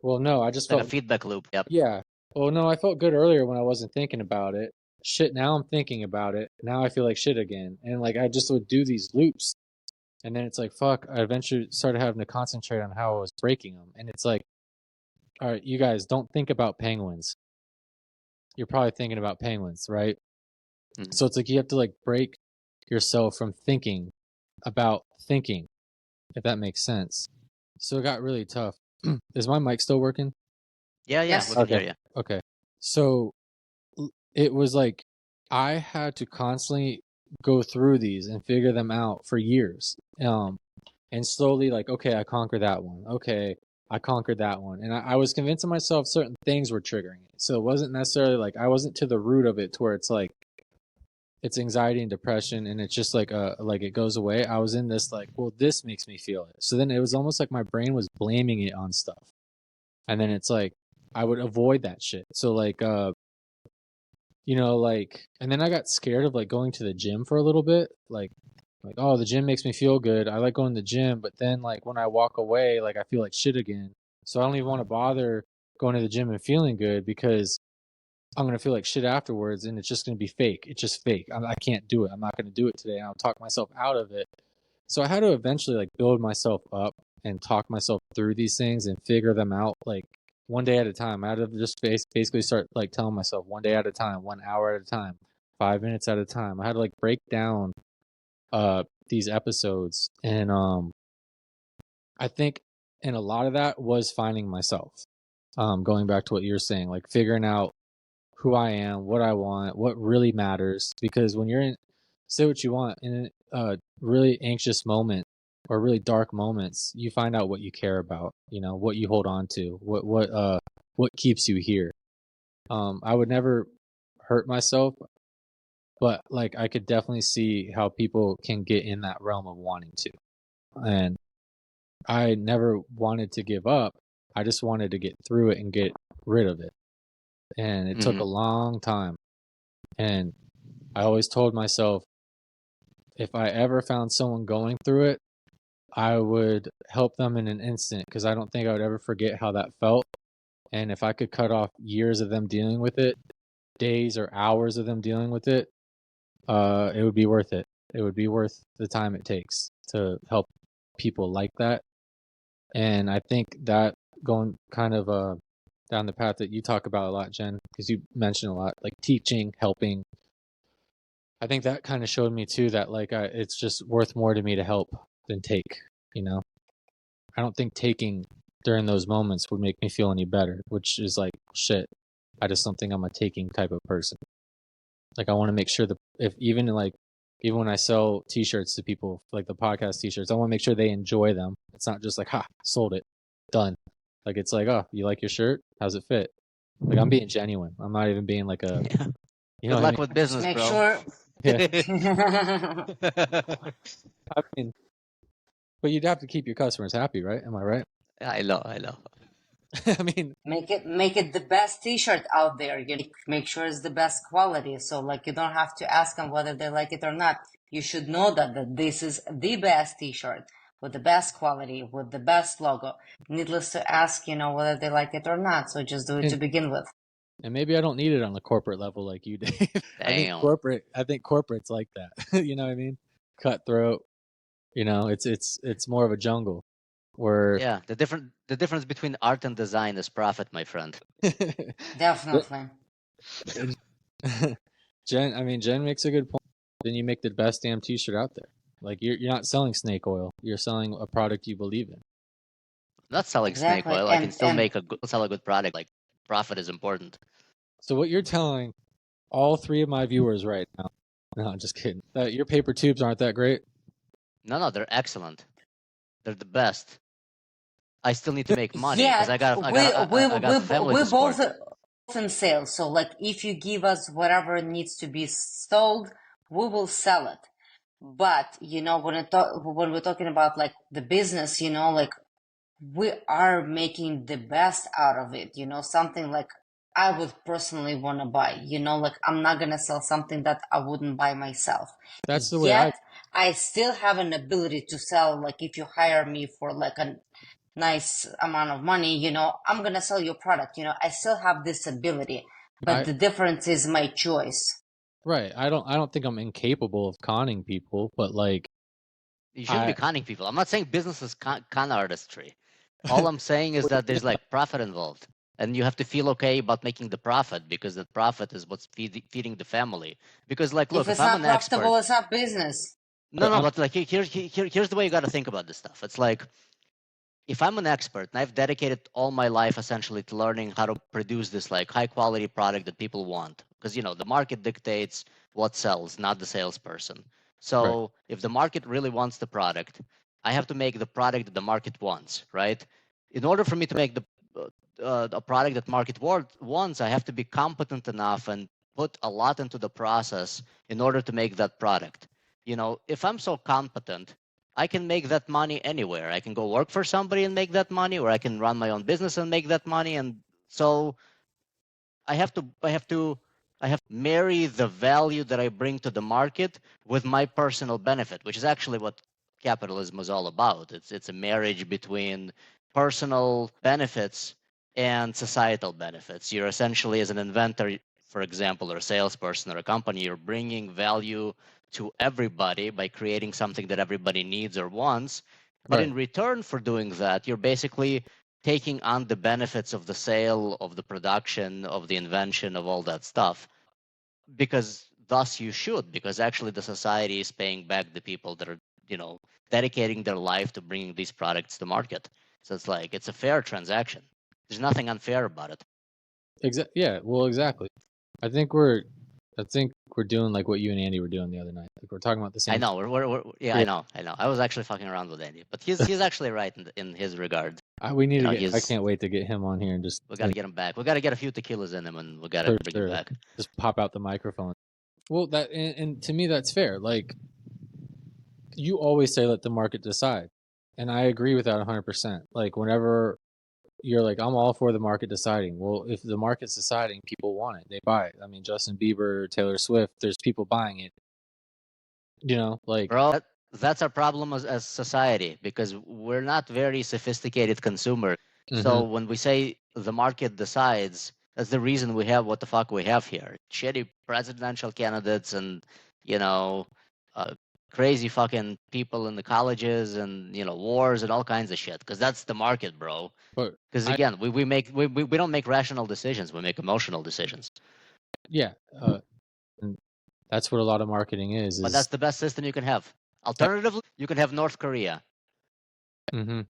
Well, no, I just Like felt a feedback loop. Yep. yeah. Well, no, I felt good earlier when I wasn't thinking about it. Shit, now I'm thinking about it. Now I feel like shit again. And like I just would do these loops. And then it's like, fuck, I eventually started having to concentrate on how I was breaking them. And it's like, all right, you guys don't think about penguins. You're probably thinking about penguins, right? So it's like you have to like break yourself from thinking about thinking, if that makes sense. So it got really tough. Is my mic still working? Yeah, Yes. we can hear Okay. you. Okay. So it was like I had to constantly go through these and figure them out for years. And slowly like, okay, I conquered that one. Okay, I conquered that one. And I was convincing myself certain things were triggering it. So it wasn't necessarily like I wasn't to the root of it to where it's like it's anxiety and depression and it's just like it goes away. I was in this like, well, this makes me feel it. So then it was almost like my brain was blaming it on stuff. And then it's like I would avoid that shit. So like you know, like, and then I got scared of like going to the gym for a little bit. Like, oh, the gym makes me feel good. I like going to the gym, but then like when I walk away, like I feel like shit again. So I don't even want to bother going to the gym and feeling good because I'm gonna feel like shit afterwards, and it's just gonna be fake. It's just fake. I can't do it. I'm not gonna do it today. I'll talk myself out of it. So I had to eventually like build myself up and talk myself through these things and figure them out like one day at a time. I had to just basically start like telling myself 1 day at a time, 1 hour at a time, 5 minutes at a time. I had to like break down these episodes and I think and a lot of that was finding myself. Going back to what you're saying, like figuring out who I am, what I want, what really matters. Because when you're in, say what you want, in a really anxious moment or really dark moments, you find out what you care about. You know what you hold on to, what keeps you here. I would never hurt myself, but like I could definitely see how people can get in that realm of wanting to, and I never wanted to give up. I just wanted to get through it and get rid of it. And it took a long time. And I always told myself, if I ever found someone going through it, I would help them in an instant because I don't think I would ever forget how that felt. And if I could cut off years of them dealing with it, days or hours of them dealing with it, it would be worth it. It would be worth the time it takes to help people like that. And I think that going kind of down the path that you talk about a lot, Jen, because you mentioned a lot, like teaching, helping. I think that kind of showed me too that like it's just worth more to me to help than take. You know, I don't think taking during those moments would make me feel any better, which is like shit. I just don't think I'm a taking type of person. Like I want to make sure that if even like even when I sell T-shirts to people, like the podcast T-shirts, I want to make sure they enjoy them. It's not just like ha, sold it, done. Like it's like, oh, you like your shirt? How's it fit? Like I'm being genuine. I'm not even being like a, you know Good what I luck mean? with business, Make bro. sure. Yeah. I mean, but you'd have to keep your customers happy, right? Am I right? I know. I mean, Make it the best T-shirt out there. You make sure it's the best quality. So like you don't have to ask them whether they like it or not. You should know that this is the best T-shirt with the best quality, with the best logo. Needless to ask, whether they like it or not. So just do it to begin with. and maybe I don't need it on the corporate level like you, Dave. I think Damn. corporate's like that. You know what I mean? cutthroat. It's more of a jungle where Yeah, the difference between art and design is profit, my friend. Definitely. Jen makes a good point. Then you make the best damn t-shirt out there. Like you're not selling snake oil. You're selling a product you believe in. I'm not selling snake Exactly. oil. I can still And sell a good product. Like profit is important. So what you're telling all three of my viewers right now, no, I'm just kidding, that your paper tubes aren't that great? No, they're excellent. They're the best. I still need to make money because yet I got family we to support. both in sales. So like if you give us whatever needs to be sold, we will sell it. But when we're talking about like the business, like we are making the best out of it. Something like I would personally want to buy. Like I'm not gonna sell something that I wouldn't buy myself. That's the way Yet I still have an ability to sell. Like if you hire me for like a nice amount of money, I'm gonna sell your product. I still have this ability, but the difference is my choice. Right. I don't think I'm incapable of conning people, but like You shouldn't be conning people. I'm not saying business is con artistry. All I'm saying is that there's like profit involved, and you have to feel okay about making the profit because the profit is what's feeding the family. Because like, look, if it's I'm not an profitable, expert, it's not business. no, but like here's the way you got to think about this stuff. It's like if I'm an expert and I've dedicated all my life essentially to learning how to produce this like high quality product that people want, because the market dictates what sells, not the salesperson. So Right. if the market really wants the product, I have to make the product that the market wants, right? In order for me to make a product that market wants, I have to be competent enough and put a lot into the process in order to make that product. If I'm so competent, I can make that money anywhere. I can go work for somebody and make that money, or I can run my own business and make that money. And so I have to marry the value that I bring to the market with my personal benefit, which is actually what capitalism is all about. It's a marriage between personal benefits and societal benefits. You're essentially, as an inventor, for example, or a salesperson or a company, you're bringing value to everybody by creating something that everybody needs or wants. But in return for doing that, you're basically taking on the benefits of the sale, of the production, of the invention, of all that stuff. Because thus you should, because actually the society is paying back the people that are, dedicating their life to bringing these products to market. So it's a fair transaction. There's nothing unfair about it. Yeah, well, exactly. I think we're doing like what you and Andy were doing the other night. Like we're talking about the same. I know. I know. I was actually fucking around with Andy, but he's actually right in his regard. We need to get. I can't wait to get him on here and just. We got to get him back. We got to get a few tequilas in him, and we got to bring him back. Just pop out the microphone. Well, and to me that's fair. Like you always say, let the market decide, and I agree with that 100%. Like whenever you're like, I'm all for the market deciding. Well, if the market's deciding, people want it. They buy it. I mean, Justin Bieber, Taylor Swift, there's people buying it. Like bro, that's our problem as society because we're not very sophisticated consumers. So when we say the market decides, that's the reason we have what the fuck we have here. Shitty presidential candidates and, crazy fucking people in the colleges and, wars and all kinds of shit. Because that's the market, bro. Because again, we don't make rational decisions. We make emotional decisions. Yeah. And that's what a lot of marketing is. But that's the best system you can have. Alternatively, you can have North Korea.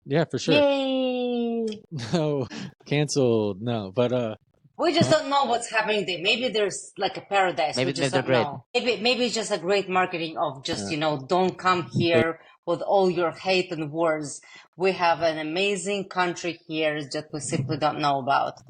Yeah, for sure. Yay! No, canceled. No, but we just don't know what's happening there. Maybe there's like a paradise. Maybe we just they're don't great. know. Maybe it's just a great marketing of just don't come here with all your hate and wars. We have an amazing country here that we simply don't know about.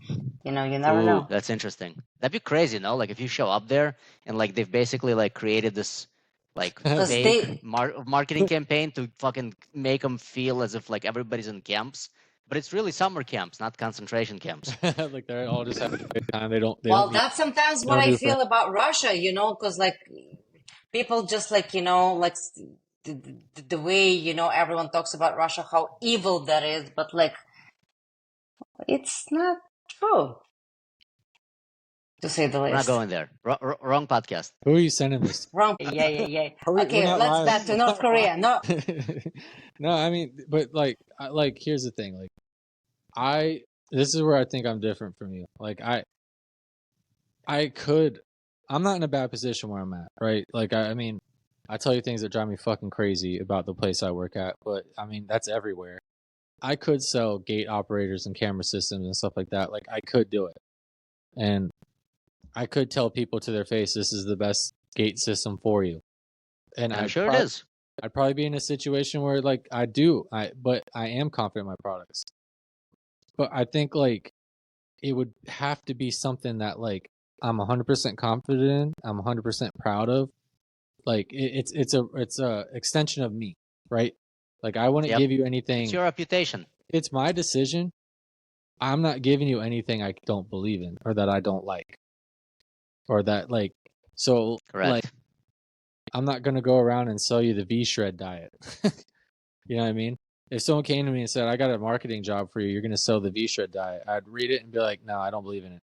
You never know. That's interesting. That'd be crazy, no? Like if you show up there and like they've basically like created this like fake marketing campaign to fucking make them feel as if like everybody's in camps, but it's really summer camps, not concentration camps. Like they're all just having a good time. They don't. That's sometimes what I feel about Russia, because like people just like like the way everyone talks about Russia, how evil that is, but like it's not true. to say the We're not least. going there. Wrong podcast. Who are you sending this to? Wrong. Yeah. We're Okay, not let's live. back to North Korea. No. No, I mean, but like, here's the thing. Like, this is where I think I'm different from you. Like, I'm not in a bad position where I'm at, right? Like, I mean, I tell you things that drive me fucking crazy about the place I work at, but I mean, that's everywhere. I could sell gate operators and camera systems and stuff like that. Like, I could do it. And I could tell people to their face, this is the best gate system for you. And I'm sure it is. I'd probably be in a situation where like but I am confident in my products. But I think like it would have to be something that like I'm 100% confident in, I'm 100% proud of. Like it's a extension of me, right? Like I wouldn't give you anything. It's your reputation. It's my decision. I'm not giving you anything I don't believe in or that I don't like. Or that like so Correct. like I'm not gonna go around and sell you the V-shred diet. You know what I mean? If someone came to me and said, I got a marketing job for you, you're gonna sell the V-shred diet, I'd read it and be like, no, I don't believe in it.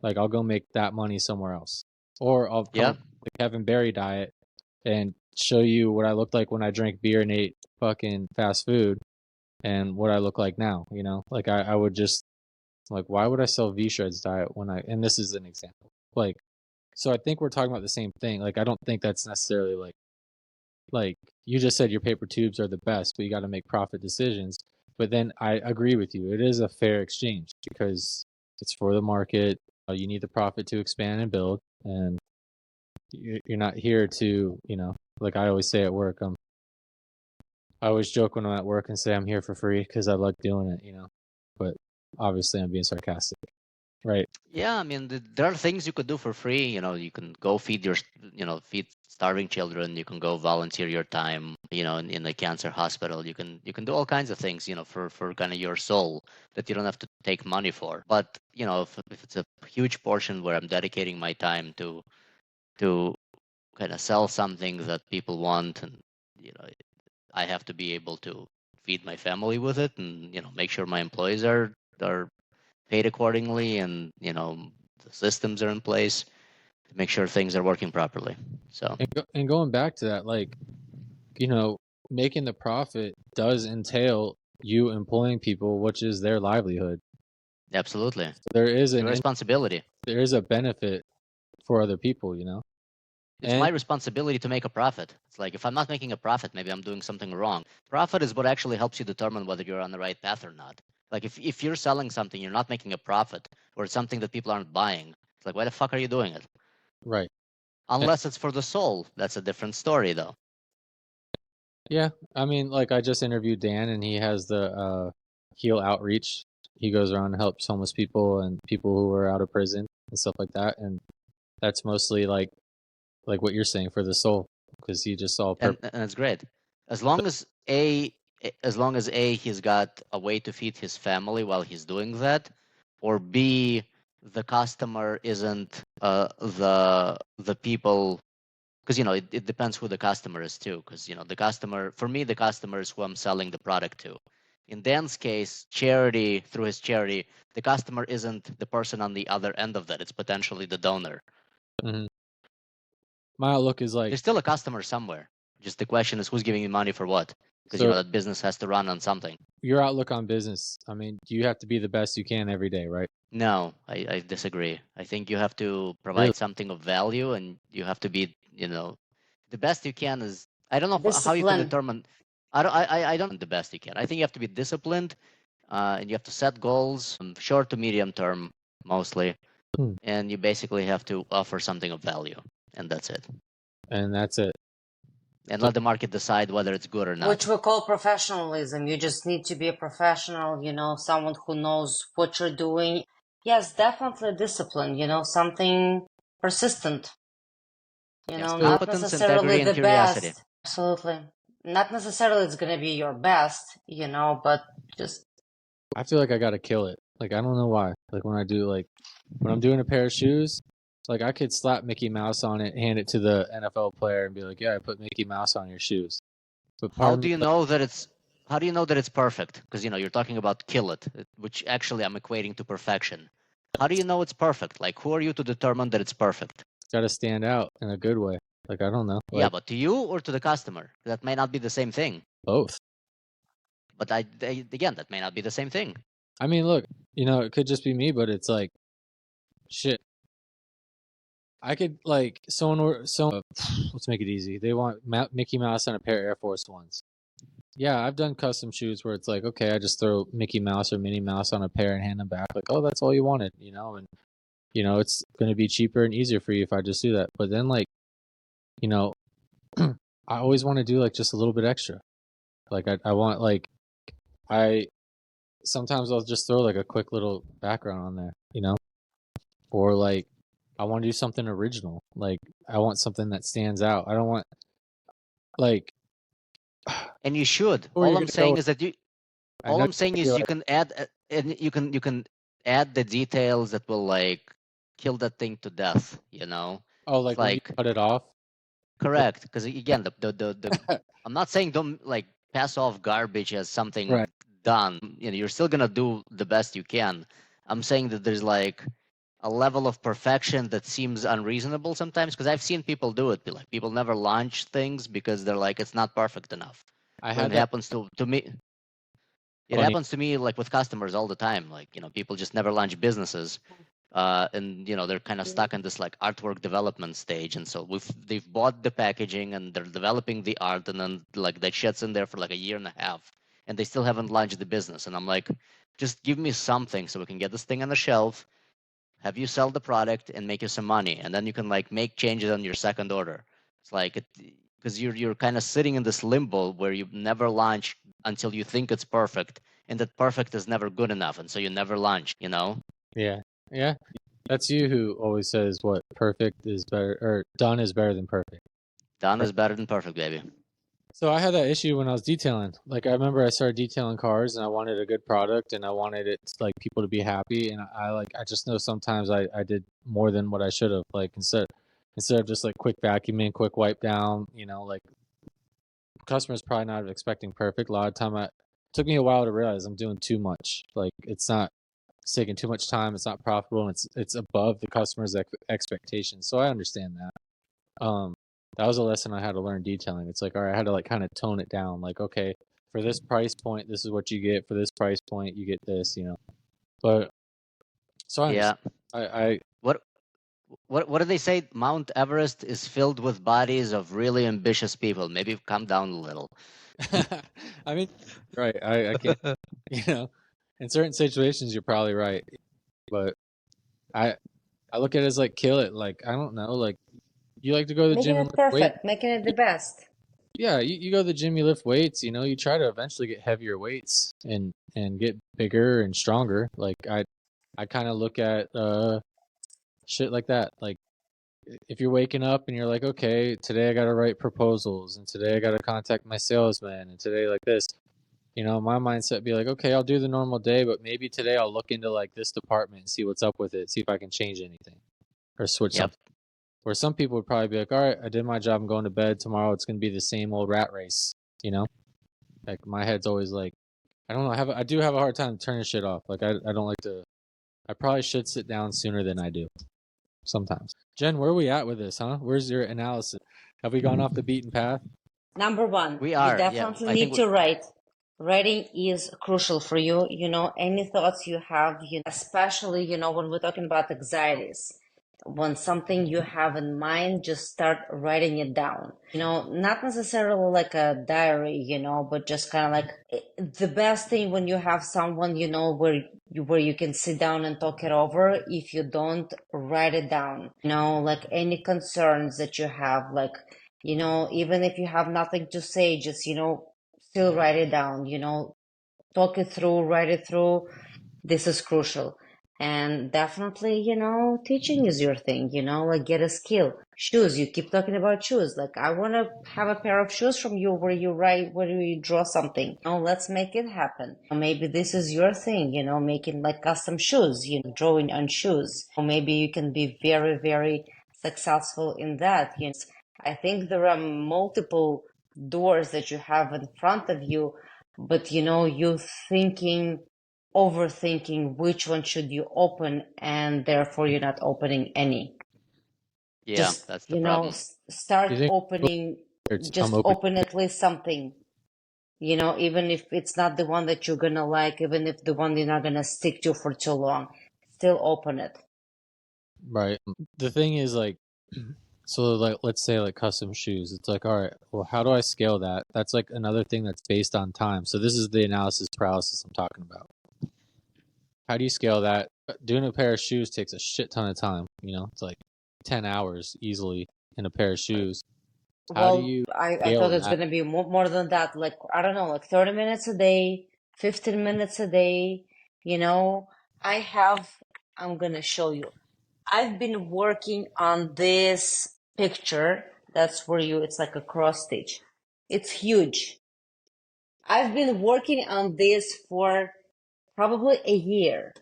Like I'll go make that money somewhere else. Or I'll come up with the Kevin Barry diet and show you what I looked like when I drank beer and ate fucking fast food and what I look like now, you know? Like I would just like, why would I sell V-Shred's diet and this is an example. Like, so I think we're talking about the same thing. Like, I don't think that's necessarily like you just said your paper tubes are the best, but you got to make profit decisions. But then I agree with you. It is a fair exchange because it's for the market. You need the profit to expand and build. And you're not here to, you know, like I always say at work, I always joke when I'm at work and say I'm here for free because I like doing it, you know. But obviously I'm being sarcastic, right? Yeah, I mean, there are things you could do for free. You know, you can go feed feed starving children. You can go volunteer your time, you know, in a cancer hospital. You can do all kinds of things, you know, for kind of your soul that you don't have to take money for. But, you know, if it's a huge portion where I'm dedicating my time to kind of sell something that people want, and, you know, I have to be able to feed my family with it, and, you know, make sure my employees are paid accordingly, and, you know, the systems are in place to make sure things are working properly. So and going back to that, like, you know, making the profit does entail you employing people, which is their livelihood. Absolutely. So there is a responsibility. There is a benefit for other people, you know. It's my responsibility to make a profit. It's like, if I'm not making a profit, maybe I'm doing something wrong. Profit is what actually helps you determine whether you're on the right path or not. Like, if you're selling something, you're not making a profit, or it's something that people aren't buying, it's like, why the fuck are you doing it? Right. Unless it's for the soul. That's a different story, though. Yeah. I mean, like, I just interviewed Dan, and he has the Heal Outreach. He goes around and helps homeless people and people who are out of prison and stuff like that. And that's mostly like what you're saying, for the soul, because he just saw and it's great. As long as he's got a way to feed his family while he's doing that, or B, the customer isn't the people, because, you know, it depends who the customer is too, because, you know, the customer is who I'm selling the product to. In Dan's case, through his charity, the customer isn't the person on the other end of that. It's potentially the donor. Mm-hmm. My outlook is like, there's still a customer somewhere. Just the question is, who's giving you money for what? Because, you know, that business has to run on something. Your outlook on business, I mean, you have to be the best you can every day, right? No, I disagree. I think you have to provide something of value, and you have to be, you know, the best you can is, I don't know how you can determine. I don't the best you can. I think you have to be disciplined, and you have to set goals, short to medium term mostly, and you basically have to offer something of value, and that's it. And that's it. And let the market decide whether it's good or not. Which we call professionalism. You just need to be a professional, you know, someone who knows what you're doing. Yes, definitely discipline, you know, something persistent. You know, not necessarily the best. Absolutely. Not necessarily it's going to be your best, you know, but just... I feel like I got to kill it. Like, I don't know why. Like, when I'm doing a pair of shoes, like, I could slap Mickey Mouse on it, hand it to the NFL player, and be like, "Yeah, I put Mickey Mouse on your shoes." But how do you know that it's perfect? Because, you know, you're talking about kill it, which actually I'm equating to perfection. How do you know it's perfect? Like, who are you to determine that it's perfect? Got to stand out in a good way. Like, I don't know. Yeah, Like, but to you or to the customer? That may not be the same thing. both. But again, that may not be the same thing. I mean, look, it could just be me, but it's like, shit. I could like let's make it easy. They want Mickey Mouse and a pair of Air Force Ones. Yeah, I've done custom shoes where it's like, okay, I just throw Mickey Mouse or Minnie Mouse on a pair and hand them back. Like, oh, that's all you wanted, and it's going to be cheaper and easier for you if I just do that. But then, like, I always want to do like just a little bit extra. Like, I want like sometimes I'll just throw like a quick little background on there, or like I want to do something original. Like, I want something that stands out. I don't want like. And you should. Where All you're I'm gonna saying go is that you. I All know I'm saying is you're you can add and you can add the details that will like kill that thing to death. oh, It's like when you like cut it off. correct, because again, the I'm not saying don't like pass off garbage as something Right. done. You're still gonna do the best you can. I'm saying that there's like a level of perfection that seems unreasonable sometimes, because I've seen people do it. Like people never launch things because they're like it's not perfect enough. I When had it that happens to me, it funny. happens to me like with customers all the time. Like people just never launch businesses, and they're kind of stuck in this like artwork development stage. And so they've bought the packaging and they're developing the art, and then like that shit's in there for like a year and a half, and they still haven't launched the business. And I'm like, just give me something so we can get this thing on the shelf, have you sell the product and make you some money, and then you can like make changes on your second order. It's like because you're kind of sitting in this limbo where you never launch until you think it's perfect, and that perfect is never good enough, and so you never launch. Yeah. Yeah. That's you who always says what perfect is better or done is better than perfect. Done is better than perfect, baby. So I had that issue when I was detailing. Like, I remember I started detailing cars and I wanted a good product and I wanted it like people to be happy, and I just know sometimes I did more than what I should have. Like, instead of just like quick vacuuming, quick wipe down, like customers probably not expecting perfect. A lot of time it took me a while to realize I'm doing too much. Like, it's taking too much time, it's not profitable, and it's above the customer's expectations. So I understand that. That was a lesson I had to learn detailing. It's like, all right, I had to like kind of tone it down. Like, okay, for this price point, this is what you get. For this price point, you get this. But so I understand. I What do they say? Mount Everest is filled with bodies of really ambitious people. Maybe calm down a little. I mean, right. I can't. In certain situations, you're probably right. But I look at it as like kill it. Like, I don't know. Like, you like to go to the Making gym and it lift weights. perfect, making it the best. Yeah, you go to the gym, you lift weights. You try to eventually get heavier weights and get bigger and stronger. Like, I kind of look at shit like that. Like, if you're waking up and you're like, okay, today I got to write proposals, and today I got to contact my salesman, and today like this. My mindset be like, okay, I'll do the normal day, but maybe today I'll look into like this department and see what's up with it, see if I can change anything or switch Yep. something. Where some people would probably be like, all right, I did my job, I'm going to bed. Tomorrow it's going to be the same old rat race, Like, my head's always like, I don't know, I do have a hard time turning shit off. Like, I don't like to, I probably should sit down sooner than I do sometimes. Jen, where are we at with this, huh? Where's your analysis? Have we gone off the beaten path? Number one, We you are. definitely I think need to write. Writing is crucial for you. Any thoughts you have, especially, when we're talking about anxieties, when something you have in mind, just start writing it down. Not necessarily like a diary, but just kind of like the best thing when you have someone, where you can sit down and talk it over. If you don't write it down, like any concerns that you have, like, even if you have nothing to say, just, still write it down, talk it through, write it through. This is crucial. And definitely, teaching is your thing, like get a skill. Shoes, you keep talking about shoes. Like, I want to have a pair of shoes from you where you write, where you draw something. Let's make it happen. Maybe this is your thing, making like custom shoes, drawing on shoes. Or maybe you can be very, very successful in that. I think there are multiple doors that you have in front of you, but you thinking overthinking which one should you open, and therefore you're not opening any. Yeah, Just, that's the problem. start You think opening, I'm just open. open at least something. Even if it's not the one that you're gonna like, even if the one you're not gonna stick to for too long, still open it. Right. The thing is, like, so like, let's say like custom shoes. It's like, all right, well, how do I scale that? That's like another thing that's based on time. So this is the analysis paralysis I'm talking about. How do you scale that? Doing a pair of shoes takes a shit ton of time. It's like 10 hours easily in a pair of shoes. How do you I scale thought it's that? gonna be more than that. Like, I don't know, like 30 minutes a day, 15 minutes a day. I'm gonna show you. I've been working on this picture. That's for you. It's like a cross stitch. It's huge. I've been working on this for probably a year.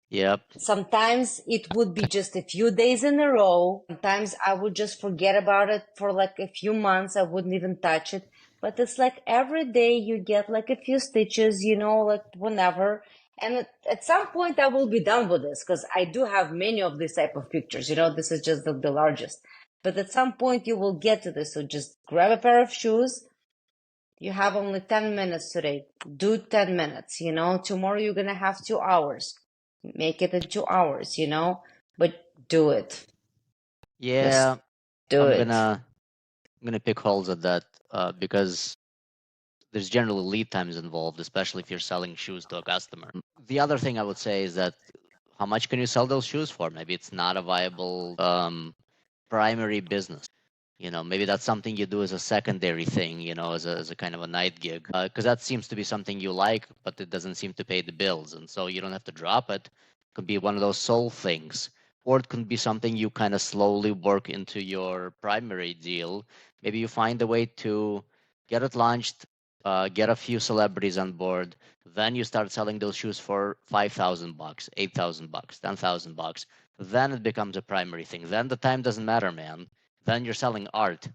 Yep. Sometimes it would be just a few days in a row. Sometimes I would just forget about it for like a few months. I wouldn't even touch it. But it's like every day you get like a few stitches, like whenever. And at some point I will be done with this because I do have many of these type of pictures. This is just the largest. But at some point you will get to this. So just grab a pair of shoes. You have only 10 minutes today. Do 10 minutes, Tomorrow you're going to have 2 hours. Make it in 2 hours, but do it. Yeah, Just do I'm it. gonna pick holes at that because there's generally lead times involved, especially if you're selling shoes to a customer. The other thing I would say is that how much can you sell those shoes for? Maybe it's not a viable primary business. Maybe that's something you do as a secondary thing, as a kind of a night gig, because that seems to be something you like, but it doesn't seem to pay the bills, and so you don't have to drop it. It could be one of those soul things, or it could be something you kind of slowly work into your primary deal. Maybe you find a way to get it launched, get a few celebrities on board, then you start selling those shoes for $5,000, $8,000, $10,000. Then it becomes a primary thing. Then the time doesn't matter, man. Then you're selling art,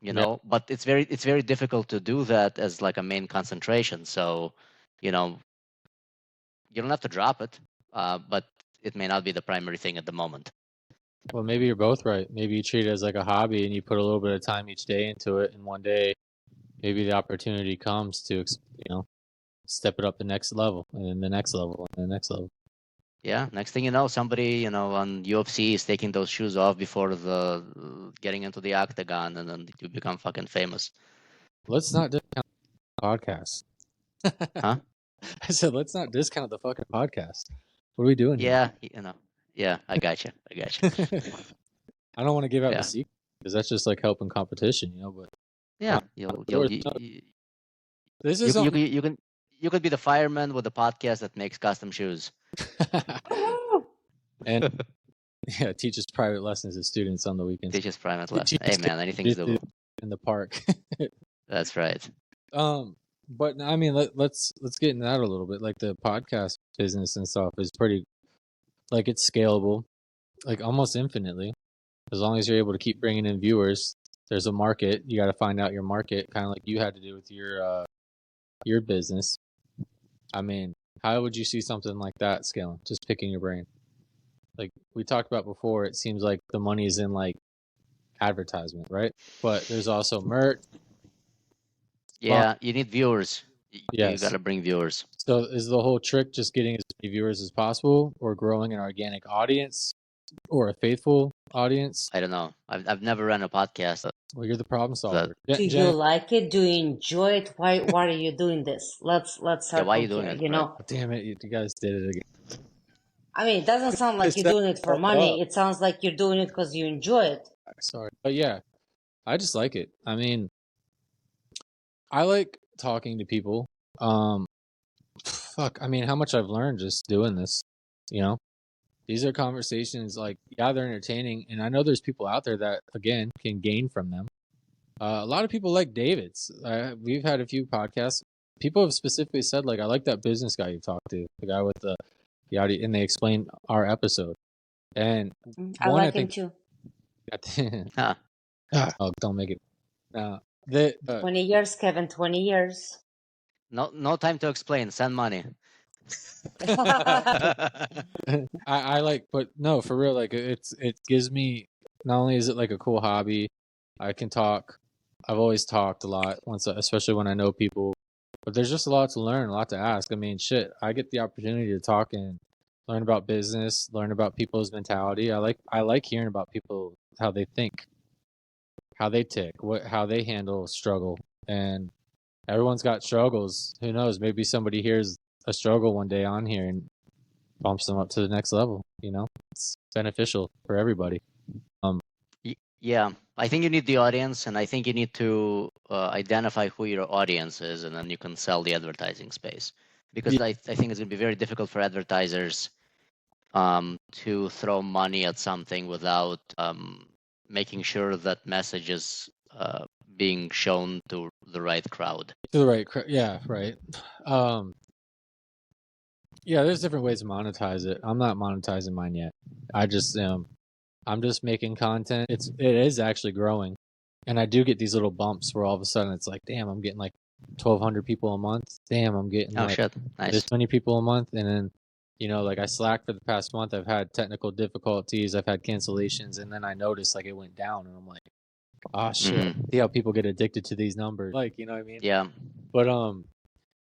but it's very difficult to do that as like a main concentration. So, you don't have to drop it, but it may not be the primary thing at the moment. Well, maybe you're both right. Maybe you treat it as like a hobby and you put a little bit of time each day into it, and one day maybe the opportunity comes to step it up the next level, and then the next level, and the next level. Yeah, next thing you know, somebody on UFC is taking those shoes off before the getting into the octagon, and then you become fucking famous. Let's not discount the podcast. Huh? I said, let's not discount the fucking podcast. What are we doing Yeah, here? Yeah, I got you. I don't want to give out Yeah. the secret because that's just like helping competition, But yeah, this is you could be the fireman with a podcast that makes custom shoes. and yeah, teaches private lessons to students on the weekends. Teaches private lessons. Hey man, anything's doable. In the park. That's right. But I mean, let's get into that a little bit. Like the podcast business and stuff is pretty, like it's scalable, like almost infinitely, as long as you're able to keep bringing in viewers. There's a market. You got to find out your market, kind of like you had to do with your business. I mean, how would you see something like that scaling? Just picking your brain. Like we talked about before, it seems like the money is in like advertisement, right? But there's also merch. Yeah, you need viewers. Yes. You got to bring viewers. So is the whole trick just getting as many viewers as possible, or growing an organic audience, or a faithful audience? I don't know. I've never run a podcast. Well, you're the problem solver. Do you like it? Do you enjoy it? Why are you doing this? Let's start why are you from doing here, it? Right? Damn it, you guys did it again. I mean, it doesn't sound like you're doing it for money. It sounds like you're doing it because you enjoy it. Sorry. But yeah, I just like it. I mean, I like talking to people. Fuck, I mean, how much I've learned just doing this, These are conversations like, yeah, they're entertaining. And I know there's people out there that, again, can gain from them. A lot of people like David's. We've had a few podcasts. People have specifically said, like, I like that business guy you talked to, the guy with the audio, and they explain our episode. And I like him too. Oh, don't make it. 20 years, Kevin, 20 years. No time to explain. Send money. I like, but no, for real, like it gives me, not only is it like a cool hobby, I can talk. I've always talked a lot especially when I know people, but there's just a lot to learn, a lot to ask. I mean, shit, I get the opportunity to talk and learn about business, learn about people's mentality. I like hearing about people, how they think, how they tick, how they handle struggle, and everyone's got struggles. Who knows? Maybe somebody hears a struggle one day on here and bumps them up to the next level. It's beneficial for everybody. Yeah, I think you need the audience, and I think you need to identify who your audience is, and then you can sell the advertising space. Because Yeah. I think it's going to be very difficult for advertisers to throw money at something without making sure that message is being shown to the right crowd. To the right crowd. Yeah, right. Yeah, there's different ways to monetize it. I'm not monetizing mine yet. I'm just making content. It is actually growing, and I do get these little bumps where all of a sudden it's like, damn, I'm getting like 1,200 people a month. Damn, I'm getting Oh like shit, nice. this many people a month, and then like I slacked for the past month. I've had technical difficulties. I've had cancellations, and then I noticed like it went down, and I'm like, oh shit. See how people get addicted to these numbers, like, you know what I mean? Yeah. But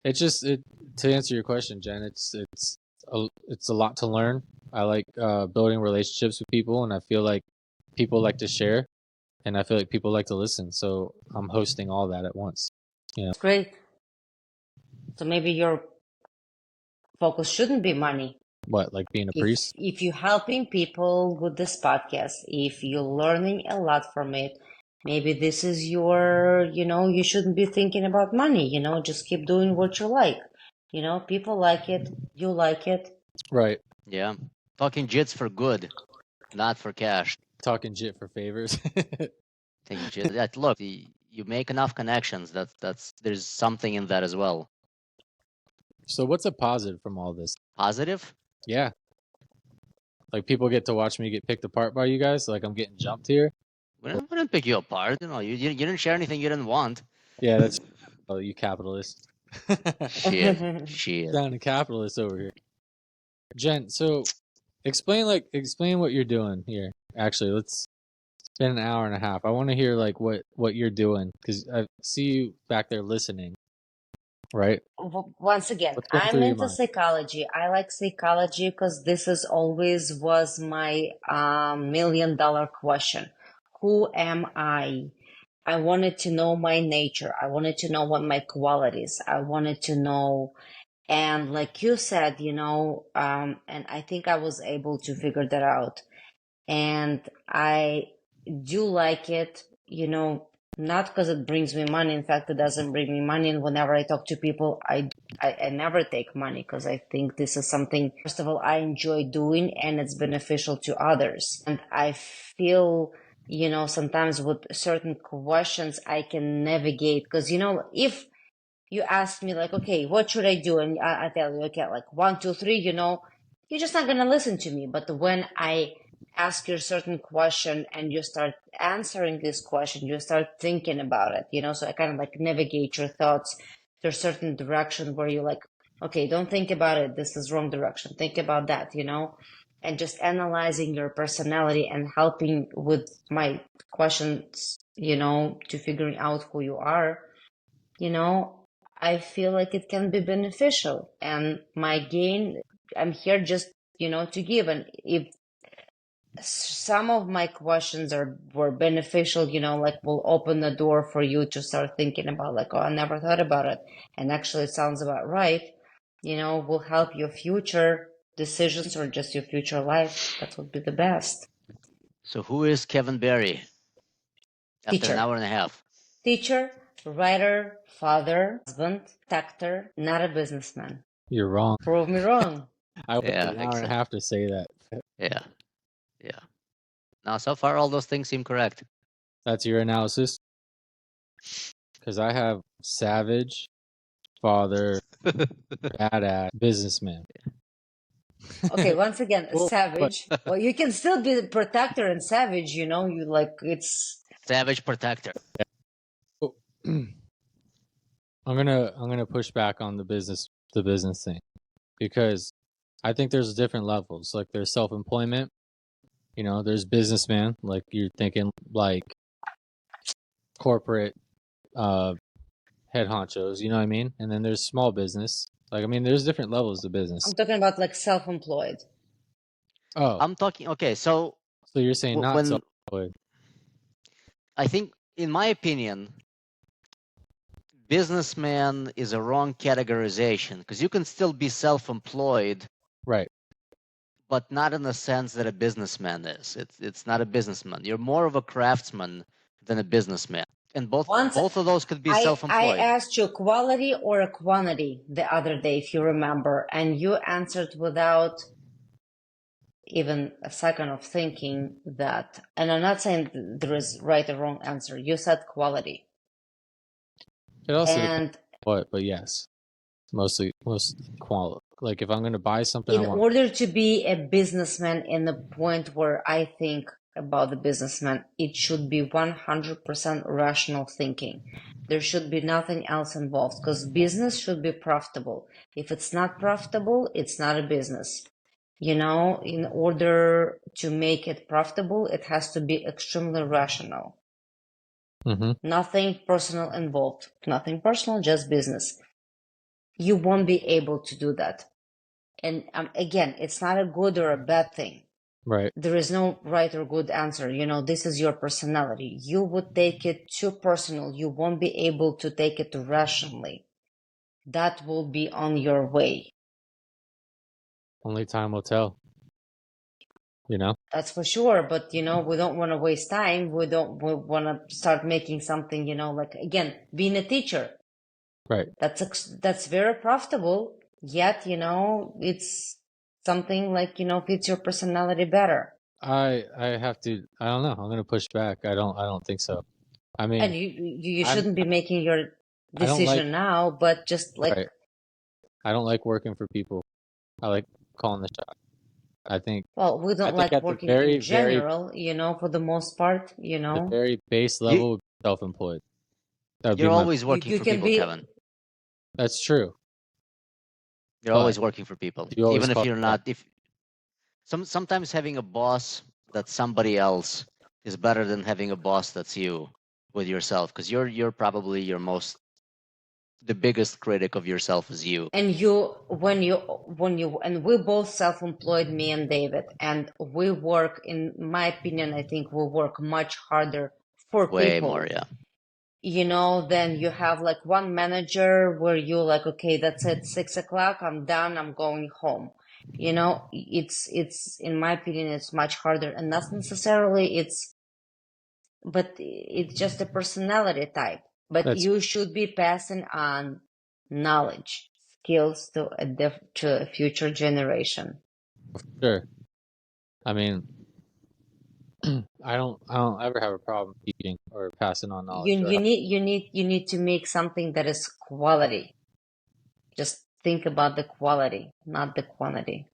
it's just to answer your question, Jen. It's a lot to learn. I like building relationships with people, and I feel like people like to share, and I feel like people like to listen. So I'm hosting all that at once. It's great. So maybe your focus shouldn't be money. What, like being a priest? If you're helping people with this podcast, if you're learning a lot from it, maybe this is your, you shouldn't be thinking about money, just keep doing what you like. People like it, you like it. Right. Yeah. Talking jits for good, not for cash. Talking shit for favors. Look, you make enough connections. There's something in that as well. So what's a positive from all this? Positive? Yeah. Like people get to watch me get picked apart by you guys. Like I'm getting jumped here. We didn't pick you apart. You didn't share anything you didn't want. Yeah, that's you capitalists. Shit. Down to capitalists over here. Jen, so explain what you're doing here. Actually, it's been an hour and a half. I want to hear like what you're doing, because I see you back there listening. Right. Once again, I'm into psychology. I like psychology because this is always was my $1 million question. Who am I? I wanted to know my nature. I wanted to know what my qualities. I wanted to know, and like you said, and I think I was able to figure that out. And I do like it, not because it brings me money. In fact, it doesn't bring me money. And whenever I talk to people, I never take money because I think this is something, first of all, I enjoy doing and it's beneficial to others. And I feel, sometimes with certain questions, I can navigate because, if you ask me like, okay, what should I do? And I tell you, okay, like 1, 2, 3, you're just not going to listen to me. But when I ask you a certain question and you start answering this question, you start thinking about it, so I kind of like navigate your thoughts to a certain direction where you're like, okay, don't think about it. This is wrong direction. Think about that, and just analyzing your personality and helping with my questions, to figuring out who you are, I feel like it can be beneficial. And my gain, I'm here just, to give. And if some of my questions were beneficial, like will open the door for you to start thinking about like, oh, I never thought about it. And actually it sounds about right, will help your future decisions or just your future life. That would be the best. So who is Kevin Barry? After an hour and a half. Teacher, writer, father, husband, protector, not a businessman. You're wrong. Prove me wrong. I waited an hour and a half to say that. Yeah. Now, so far, all those things seem correct. That's your analysis? Because I have savage, father, badass, businessman. Okay, once again, savage. Well, you can still be protector and savage, you like it's savage protector. I'm gonna push back on the business thing. because I think there's different levels. Like there's self-employment, there's businessman, like you're thinking like corporate head honchos, you know what I mean? And then there's small business. Like, I mean, there's different levels of business. I'm talking about like self-employed. Oh, I'm talking. Okay, so you're saying not when self-employed. I think, in my opinion, businessman is a wrong categorization, because you can still be self-employed, Right. but not in the sense that a businessman is. It's not a businessman. You're more of a craftsman than a businessman, and both of those could be self-employed. I asked you quality or a quantity the other day, if you remember, and you answered without even a second of thinking that. And I'm not saying there is right or wrong answer. You said quality. It also depends what, but yes, most quality. Like if I'm going to buy something, in order to be a businessman, in the point where I think about the businessman, it should be 100% rational thinking. There should be nothing else involved, because business should be profitable. If it's not profitable, it's not a business. In order to make it profitable, it has to be extremely rational. Mm-hmm. Nothing personal involved. Nothing personal, just business. You won't be able to do that. And again, it's not a good or a bad thing. Right. There is no right or good answer. This is your personality. You would take it too personal. You won't be able to take it rationally. That will be on your way. Only time will tell. That's for sure. But, we don't want to waste time. We want to start making something, like, again, being a teacher. Right. That's very profitable. Yet, it's something like, fits your personality better. I have to. I don't know. I'm going to push back. I don't think so. I mean, and you shouldn't be making your decision now, but just like. Right. I don't like working for people. I like calling the shot. I think. Well, we don't like working in general, for the most part, The very base level would be self-employed. You're always working for people, Kevin. That's true. You're always working for people, even if you're not. Sometimes having a boss that's somebody else is better than having a boss that's you with yourself, because you're probably the biggest critic of yourself is you. And and we're both self-employed, me and David, and we work, in my opinion, I think we work much harder for way people. More, yeah. Then you have like one manager where you're like, okay, that's it, 6 o'clock, I'm done, I'm going home. It's in my opinion, it's much harder, and not necessarily but it's just a personality type. But you should be passing on knowledge, skills to a future generation. Sure. I mean, I don't ever have a problem teaching or passing on knowledge. You need to make something that is quality. Just think about the quality, not the quantity.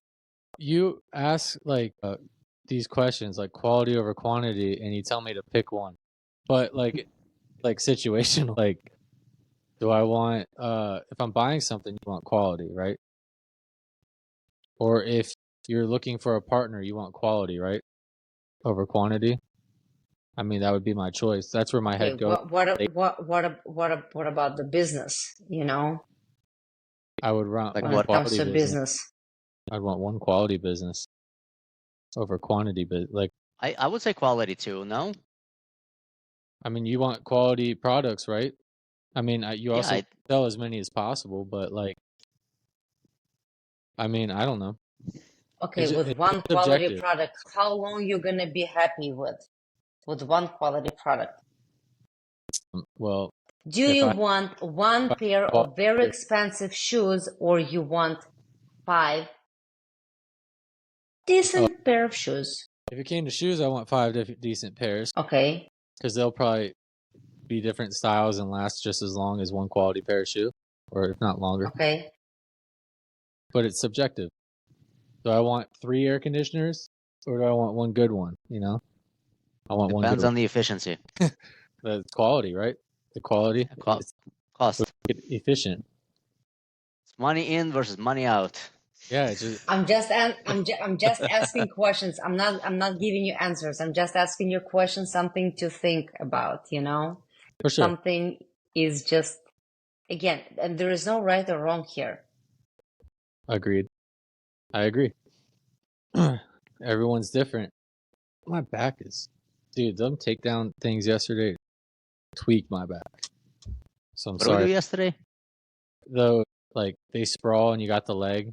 You ask like these questions, like quality over quantity, and you tell me to pick one. But like situation, like, do I want if I'm buying something, you want quality, right? Or if you're looking for a partner, you want quality, right? Over quantity. I mean, that would be my choice. That's where my head goes. What about the business? I would run when it comes to business. I'd want one quality business over quantity, but like I would say quality too. No. I mean, you want quality products, right? I mean, you also sell as many as possible, but like, I mean, I don't know. Okay, with one quality product, how long you gonna be happy with one quality product? Well, do you want one pair of very expensive shoes, or you want 5 decent pair of shoes? If it came to shoes, I want 5 decent pairs. Okay. Because they'll probably be different styles and last just as long as one quality pair of shoe, or if not longer. Okay. But it's subjective. Do I want 3 air conditioners, or do I want one good one? I want one. Depends on the efficiency. The quality, right? The quality. Cost. Efficient. It's money in versus money out. Yeah, it's just I'm just asking questions. I'm not giving you answers. I'm just asking you questions, something to think about, you know? for sure. Something is just, again, and there is no right or wrong here. Agreed. I agree. Everyone's different. My back is, dude. Them takedown things yesterday tweaked my back. So I'm What did we sorry. do yesterday? Though, like they sprawl and you got the leg,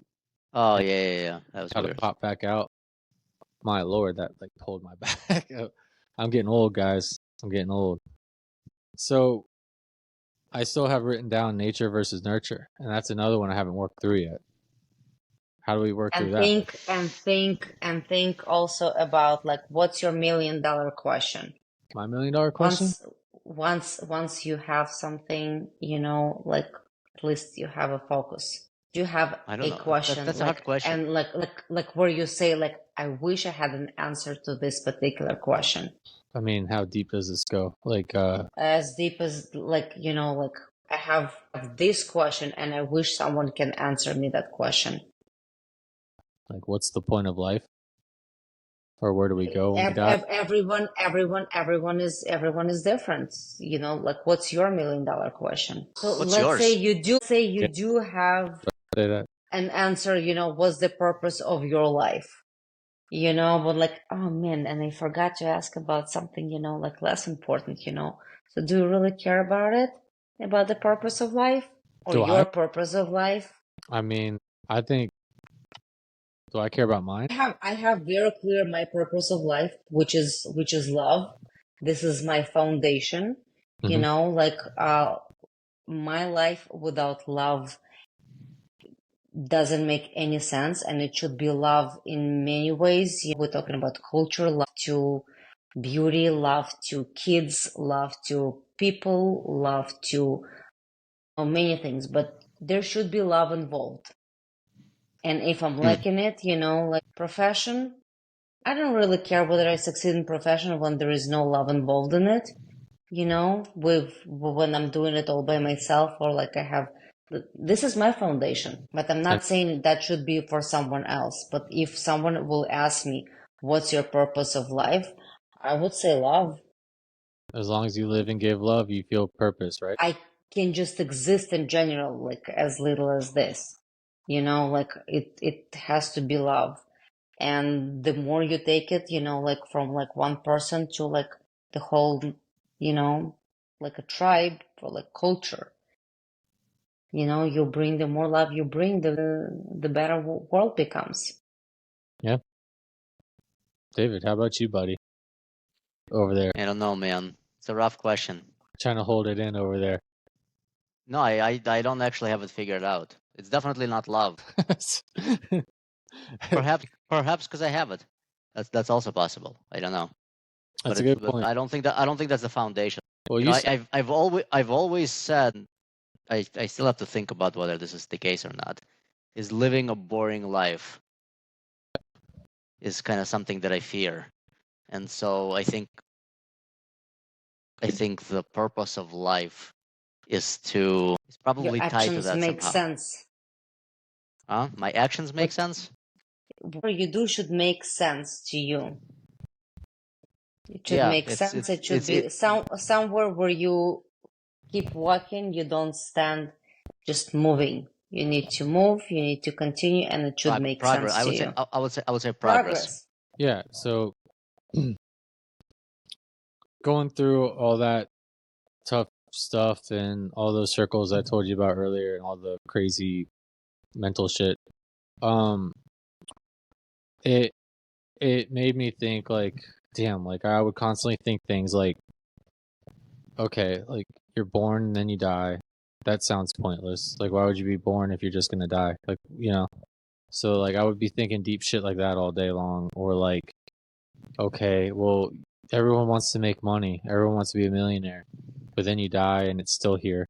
Oh yeah. That was got to weird. pop back out. My lord, that like pulled my back. I'm getting old, guys. I'm getting old. So I still have written down nature versus nurture, and that's another one I haven't worked through yet. How do we work through that? Think also about like, what's your $1 million question? My $1 million question? Once you have something, you know, like at least you have a focus. Do you have I don't a know. question That's a hard question. and like where you say like, I wish I had an answer to this particular question? I mean, how deep does this go? Like, As deep as like, you know, like I have this question and I wish someone can answer me that question. what's the point of life? Or where do we go when we die? Everyone is different. You know, like what's your $1 million question? So What's let's say yours? you do have Say that. an answer, you know, what's the purpose of your life? You know, but like, oh man, and I forgot to ask about something, you know, like less important, you know. So do you really care about it? About the purpose of life? Or Do I? your purpose of life? I mean, I think. Do I care about mine? I have very clear my purpose of life, which is love. This is my foundation. You Mhm. know, like my life without love doesn't make any sense, and it should be love in many ways. We're talking about culture, love to beauty, love to kids, love to people, love to many things, but there should be love involved. And if I'm lacking it, you know, like profession, I don't really care whether I succeed in profession when there is no love involved in it. You know, when I'm doing it all by myself, or like I have, this is my foundation. But I'm not saying that should be for someone else. But if someone will ask me, "What's your purpose of life?" I would say love. As long as you live and give love, you feel purpose, right? I can just exist in general, like as little as this. You know, like it has to be love. And the more you take it, you know, like from like one person to like the whole, you know, like a tribe or like culture, you know, you bring, the more love you bring, the better world becomes. Yeah. David, how about you, buddy? Over there, I don't know, man. It's a rough question. trying to hold it in over there. No, I don't actually have it figured out. It's definitely not love. Perhaps because I have it. That's also possible. I don't know. That's a good But point. I don't think that's the foundation. Well, You know, said, I've always said, I still have to think about whether this is the case or not. Is living a boring life is kind of something that I fear, and so I think the purpose of life is probably Your tied to actions that make somehow. sense. Huh? My actions make What sense. whatever you do should make sense to you. It should Yeah, make sense. It should be somewhere where you keep walking, you don't stand just moving. You need to move, you need to continue, and it should make progress. sense to you. I would say progress. yeah. So going through all that tough stuff and all those circles I told you about earlier and all the crazy mental shit, um, it made me think like, damn, like I would constantly think things like, okay, like you're born and then you die. That sounds pointless. Like, why would you be born if you're just gonna die? Like, you know. So like, I would be thinking deep shit like that all day long, or like, okay, well, everyone wants to make money. Everyone wants to be a millionaire, but then you die and it's still here.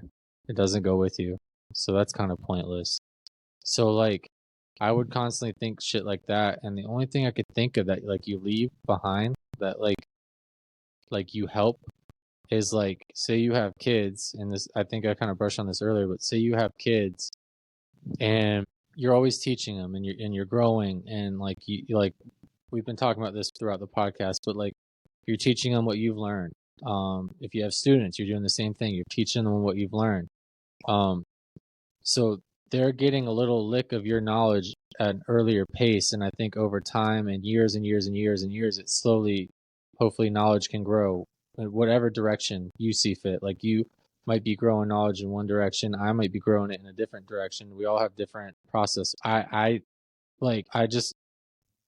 It doesn't go with you. So that's kind of pointless. So like, I would constantly think shit like that, and the only thing I could think of that like you leave behind that like you help is like, say you have kids, and this, I think I kind of brushed on this earlier, but say you have kids and you're always teaching them, and you're growing, and like you like we've been talking about this throughout the podcast, but like you're teaching them what you've learned. If you have students, you're doing the same thing. You're teaching them what you've learned. So they're getting a little lick of your knowledge at an earlier pace, and I think over time and years and years and years and years, it slowly, hopefully, knowledge can grow in whatever direction you see fit. Like you might be growing knowledge in one direction, I might be growing it in a different direction. We all have different process. I just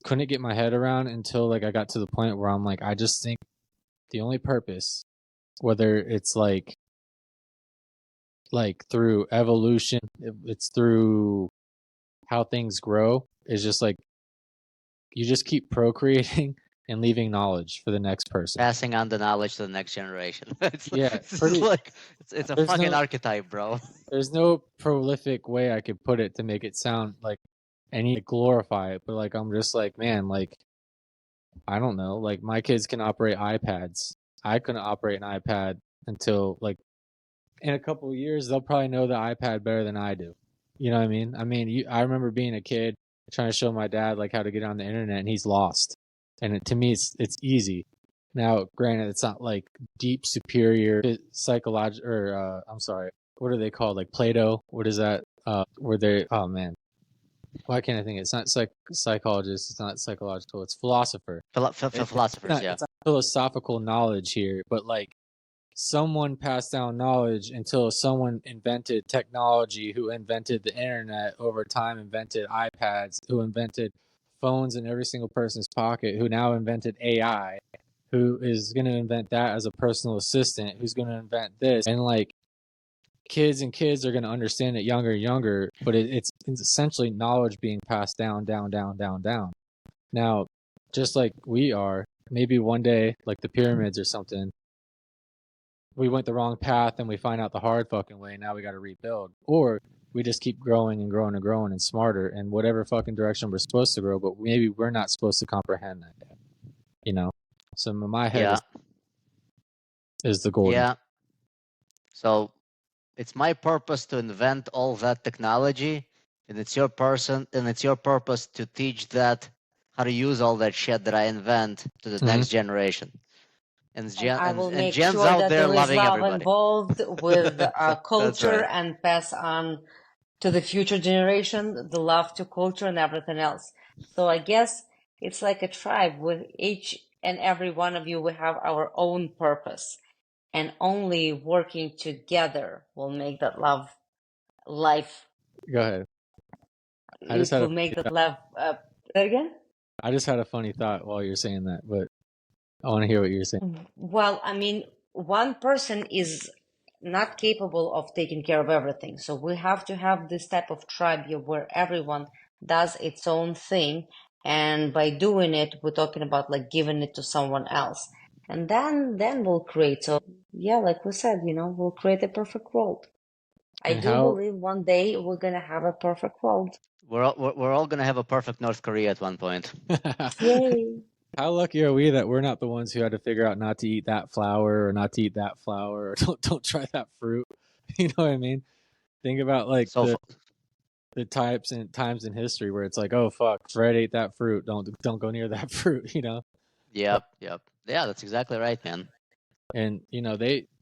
couldn't get my head around until like I got to the point where I'm like, I just think the only purpose, whether it's like through evolution, it's through how things grow, is just like you just keep procreating and leaving knowledge for the next person, passing on the knowledge to the next generation. It's a fucking archetype, bro. There's no prolific way I could put it to make it sound like any glorify it, but like I'm just like, man, like I don't know, like my kids can operate iPads. I couldn't operate an iPad until like in a couple of years they'll probably know the iPad better than I do. You know what I mean? I remember being a kid trying to show my dad like how to get on the internet, and he's lost. And to me, it's easy. Now, granted, it's not like deep superior psychological, or I'm sorry, what are they called? Like Plato? What is that? Where they? Oh man, why can't I think? It's not psychologist. It's not psychological. It's philosopher. Philosophers, yeah. It's not philosophical knowledge here, but like someone passed down knowledge until someone invented technology, who invented the internet, over time invented iPads, who invented phones in every single person's pocket, who now invented AI, who is going to invent that as a personal assistant, who's going to invent this. And like kids are going to understand it younger and younger, but it's essentially knowledge being passed down. Now, just like we are, maybe one day, like the pyramids or something, we went the wrong path and we find out the hard fucking way, and now we got to rebuild. Or we just keep growing and growing and growing and smarter in whatever fucking direction we're supposed to grow, but maybe we're not supposed to comprehend that yet. You know? So in my head is the golden. Yeah. So it's my purpose to invent all that technology, and it's your purpose to teach that how to use all that shit that I invent to the next generation. And I will make Jenn's sure out that there there is loving love everybody. involved with culture right. and pass on to the future generation the love to culture and everything else. So I guess it's like a tribe. With each and every one of you, we have our own purpose, and only working together will make that life. Go ahead. It will make that love. Again? I just had a funny thought while you're saying that, but I want to hear what you're saying. Well, I mean, one person is not capable of taking care of everything. So we have to have this type of tribe where everyone does its own thing. And by doing it, we're talking about like giving it to someone else. And then we'll create. So yeah, like we said, we'll create a perfect world. I do believe one day we're going to have a perfect world. We're all going to have a perfect North Korea at one point. Yay. How lucky are we that we're not the ones who had to figure out not to eat that flower, or not to eat that flower, or don't try that fruit. You know what I mean? Think about like the times in history where it's like, oh fuck, Fred ate that fruit. Don't go near that fruit. You know? Yep. Yeah, that's exactly right, man. And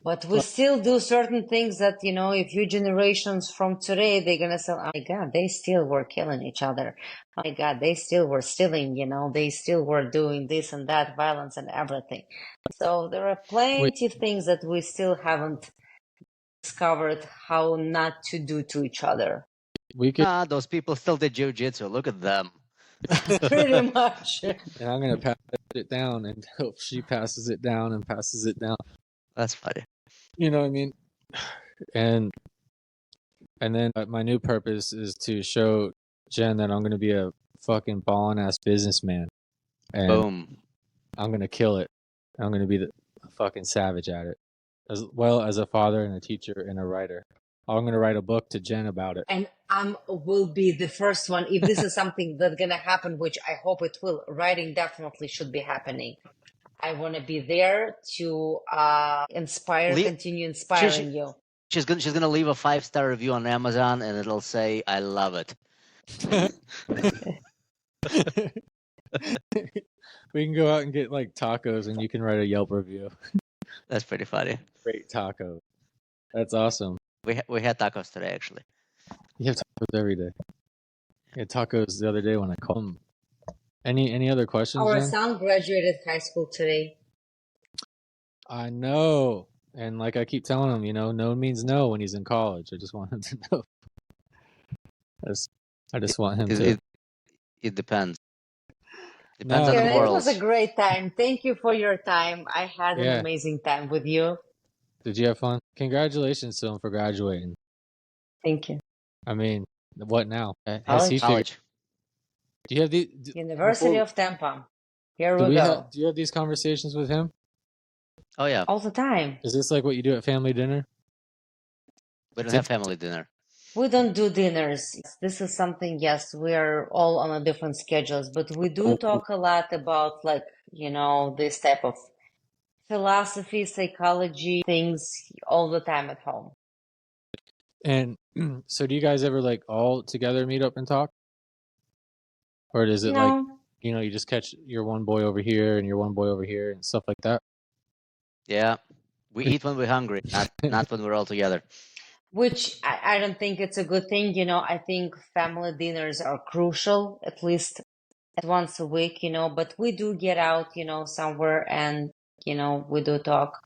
But we still do certain things that, a few generations from today, they're going to say, oh my God, they still were killing each other. Oh my God, they still were stealing, they still were doing this and that, violence and everything. So there are plenty of things that we still haven't discovered how not to do to each other. Those people still did jiu-jitsu. Look at them. Pretty much. And I'm going to pass it down until she passes it down and passes it down. That's funny. You know what I mean? And then my new purpose is to show Jenn that I'm going to be a fucking ballin' ass businessman. And boom. I'm going to kill it. I'm going to be a fucking savage at it, as well as a father and a teacher and a writer. I'm going to write a book to Jenn about it. And I will be the first one. If this is something that's going to happen, which I hope it will, writing definitely should be happening. I want to be there to continue inspiring you. She's gonna leave a 5-star review on Amazon, and it'll say, "I love it." We can go out and get like tacos, and you can write a Yelp review. That's pretty funny. Great taco. That's awesome. We had tacos today, actually. You have tacos every day. I had tacos the other day when I called them. Any other questions, Our Jen? son graduated high school today. I know. And like I keep telling him, no means no when he's in college. I just want him to know. I just want him to. It depends. Depends No, on the It morals. was a great time. Thank you for your time. I had an Yeah. amazing time with you. Did you have fun? Congratulations to him for graduating. Thank you. I mean, what now? Has he figured? College. Do you have the University of Tampa. Here do we go. do you have these conversations with him? Oh yeah. All the time. Is this like what you do at family dinner? We don't have family dinner. We don't do dinners. This is something, yes, we are all on a different schedules, but we do talk a lot about this type of philosophy, psychology things all the time at home. And so do you guys ever like all together meet up and talk? Or is it like, you just catch your one boy over here and your one boy over here and stuff like that? Yeah. We eat when we're hungry, not when we're all together. Which I don't think it's a good thing. I think family dinners are crucial, at least once a week, but we do get out, somewhere and, we do talk.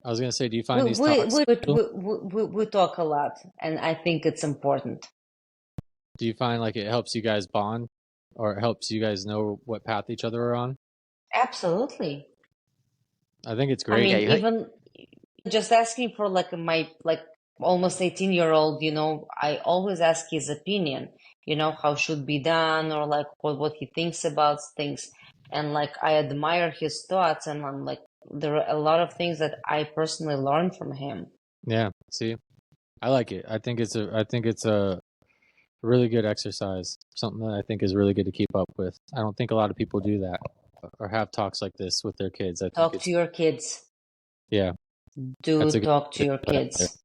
I was going to say, do you find these talks? We talk a lot, and I think it's important. Do you find like it helps you guys bond or it helps you guys know what path each other are on? Absolutely. I think it's great. I mean, even just asking for my almost 18-year-old, I always ask his opinion, how should be done or like what he thinks about things. And like I admire his thoughts, and I'm like there are a lot of things that I personally learned from him. Yeah, see, I like it. I think it's a really good exercise. Something that I think is really good to keep up with. I don't think a lot of people do that or have talks like this with their kids. Talk to your kids. Yeah. Talk to your kids.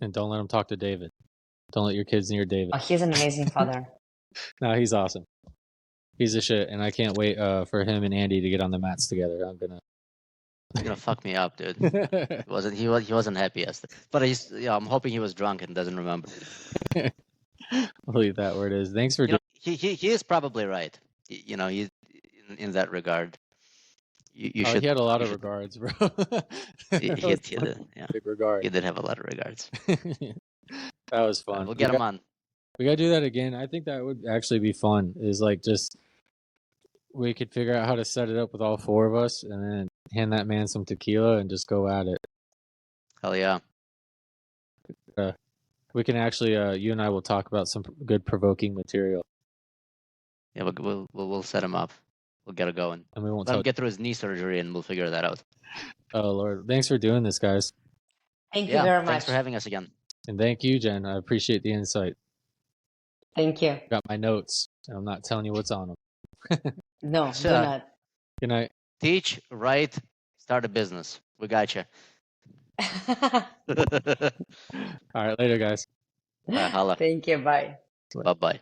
And don't let them talk to David. Don't let your kids near David. Oh, he's an amazing father. No, he's awesome. He's a shit, and I can't wait for him and Andy to get on the mats together. You're gonna fuck me up, dude. He wasn't happy yesterday. But I'm hoping he was drunk and doesn't remember. I'll leave that where it is. Thanks for he is probably right. He in that regard. You should. He had a lot of regards, bro. He did, yeah. Big regard. He did have a lot of regards. That was fun. We'll get him on. We gotta do that again. I think that would actually be fun. Is like just we could figure out how to set it up with all four of us, and then hand that man some tequila and just go at it. Hell yeah. We can actually, you and I will talk about some good provoking material. Yeah, we'll set him up. We'll get it going. And we won't let him get through his knee surgery, and we'll figure that out. Oh Lord, thanks for doing this, guys. Thank you very much. Thanks for having us again. And thank you, Jen. I appreciate the insight. Thank you. Got my notes, and I'm not telling you what's on them. No, do not. Good night. Teach, write, start a business. We got you. All right, later, guys. Holla. Thank you. Bye. Bye-bye.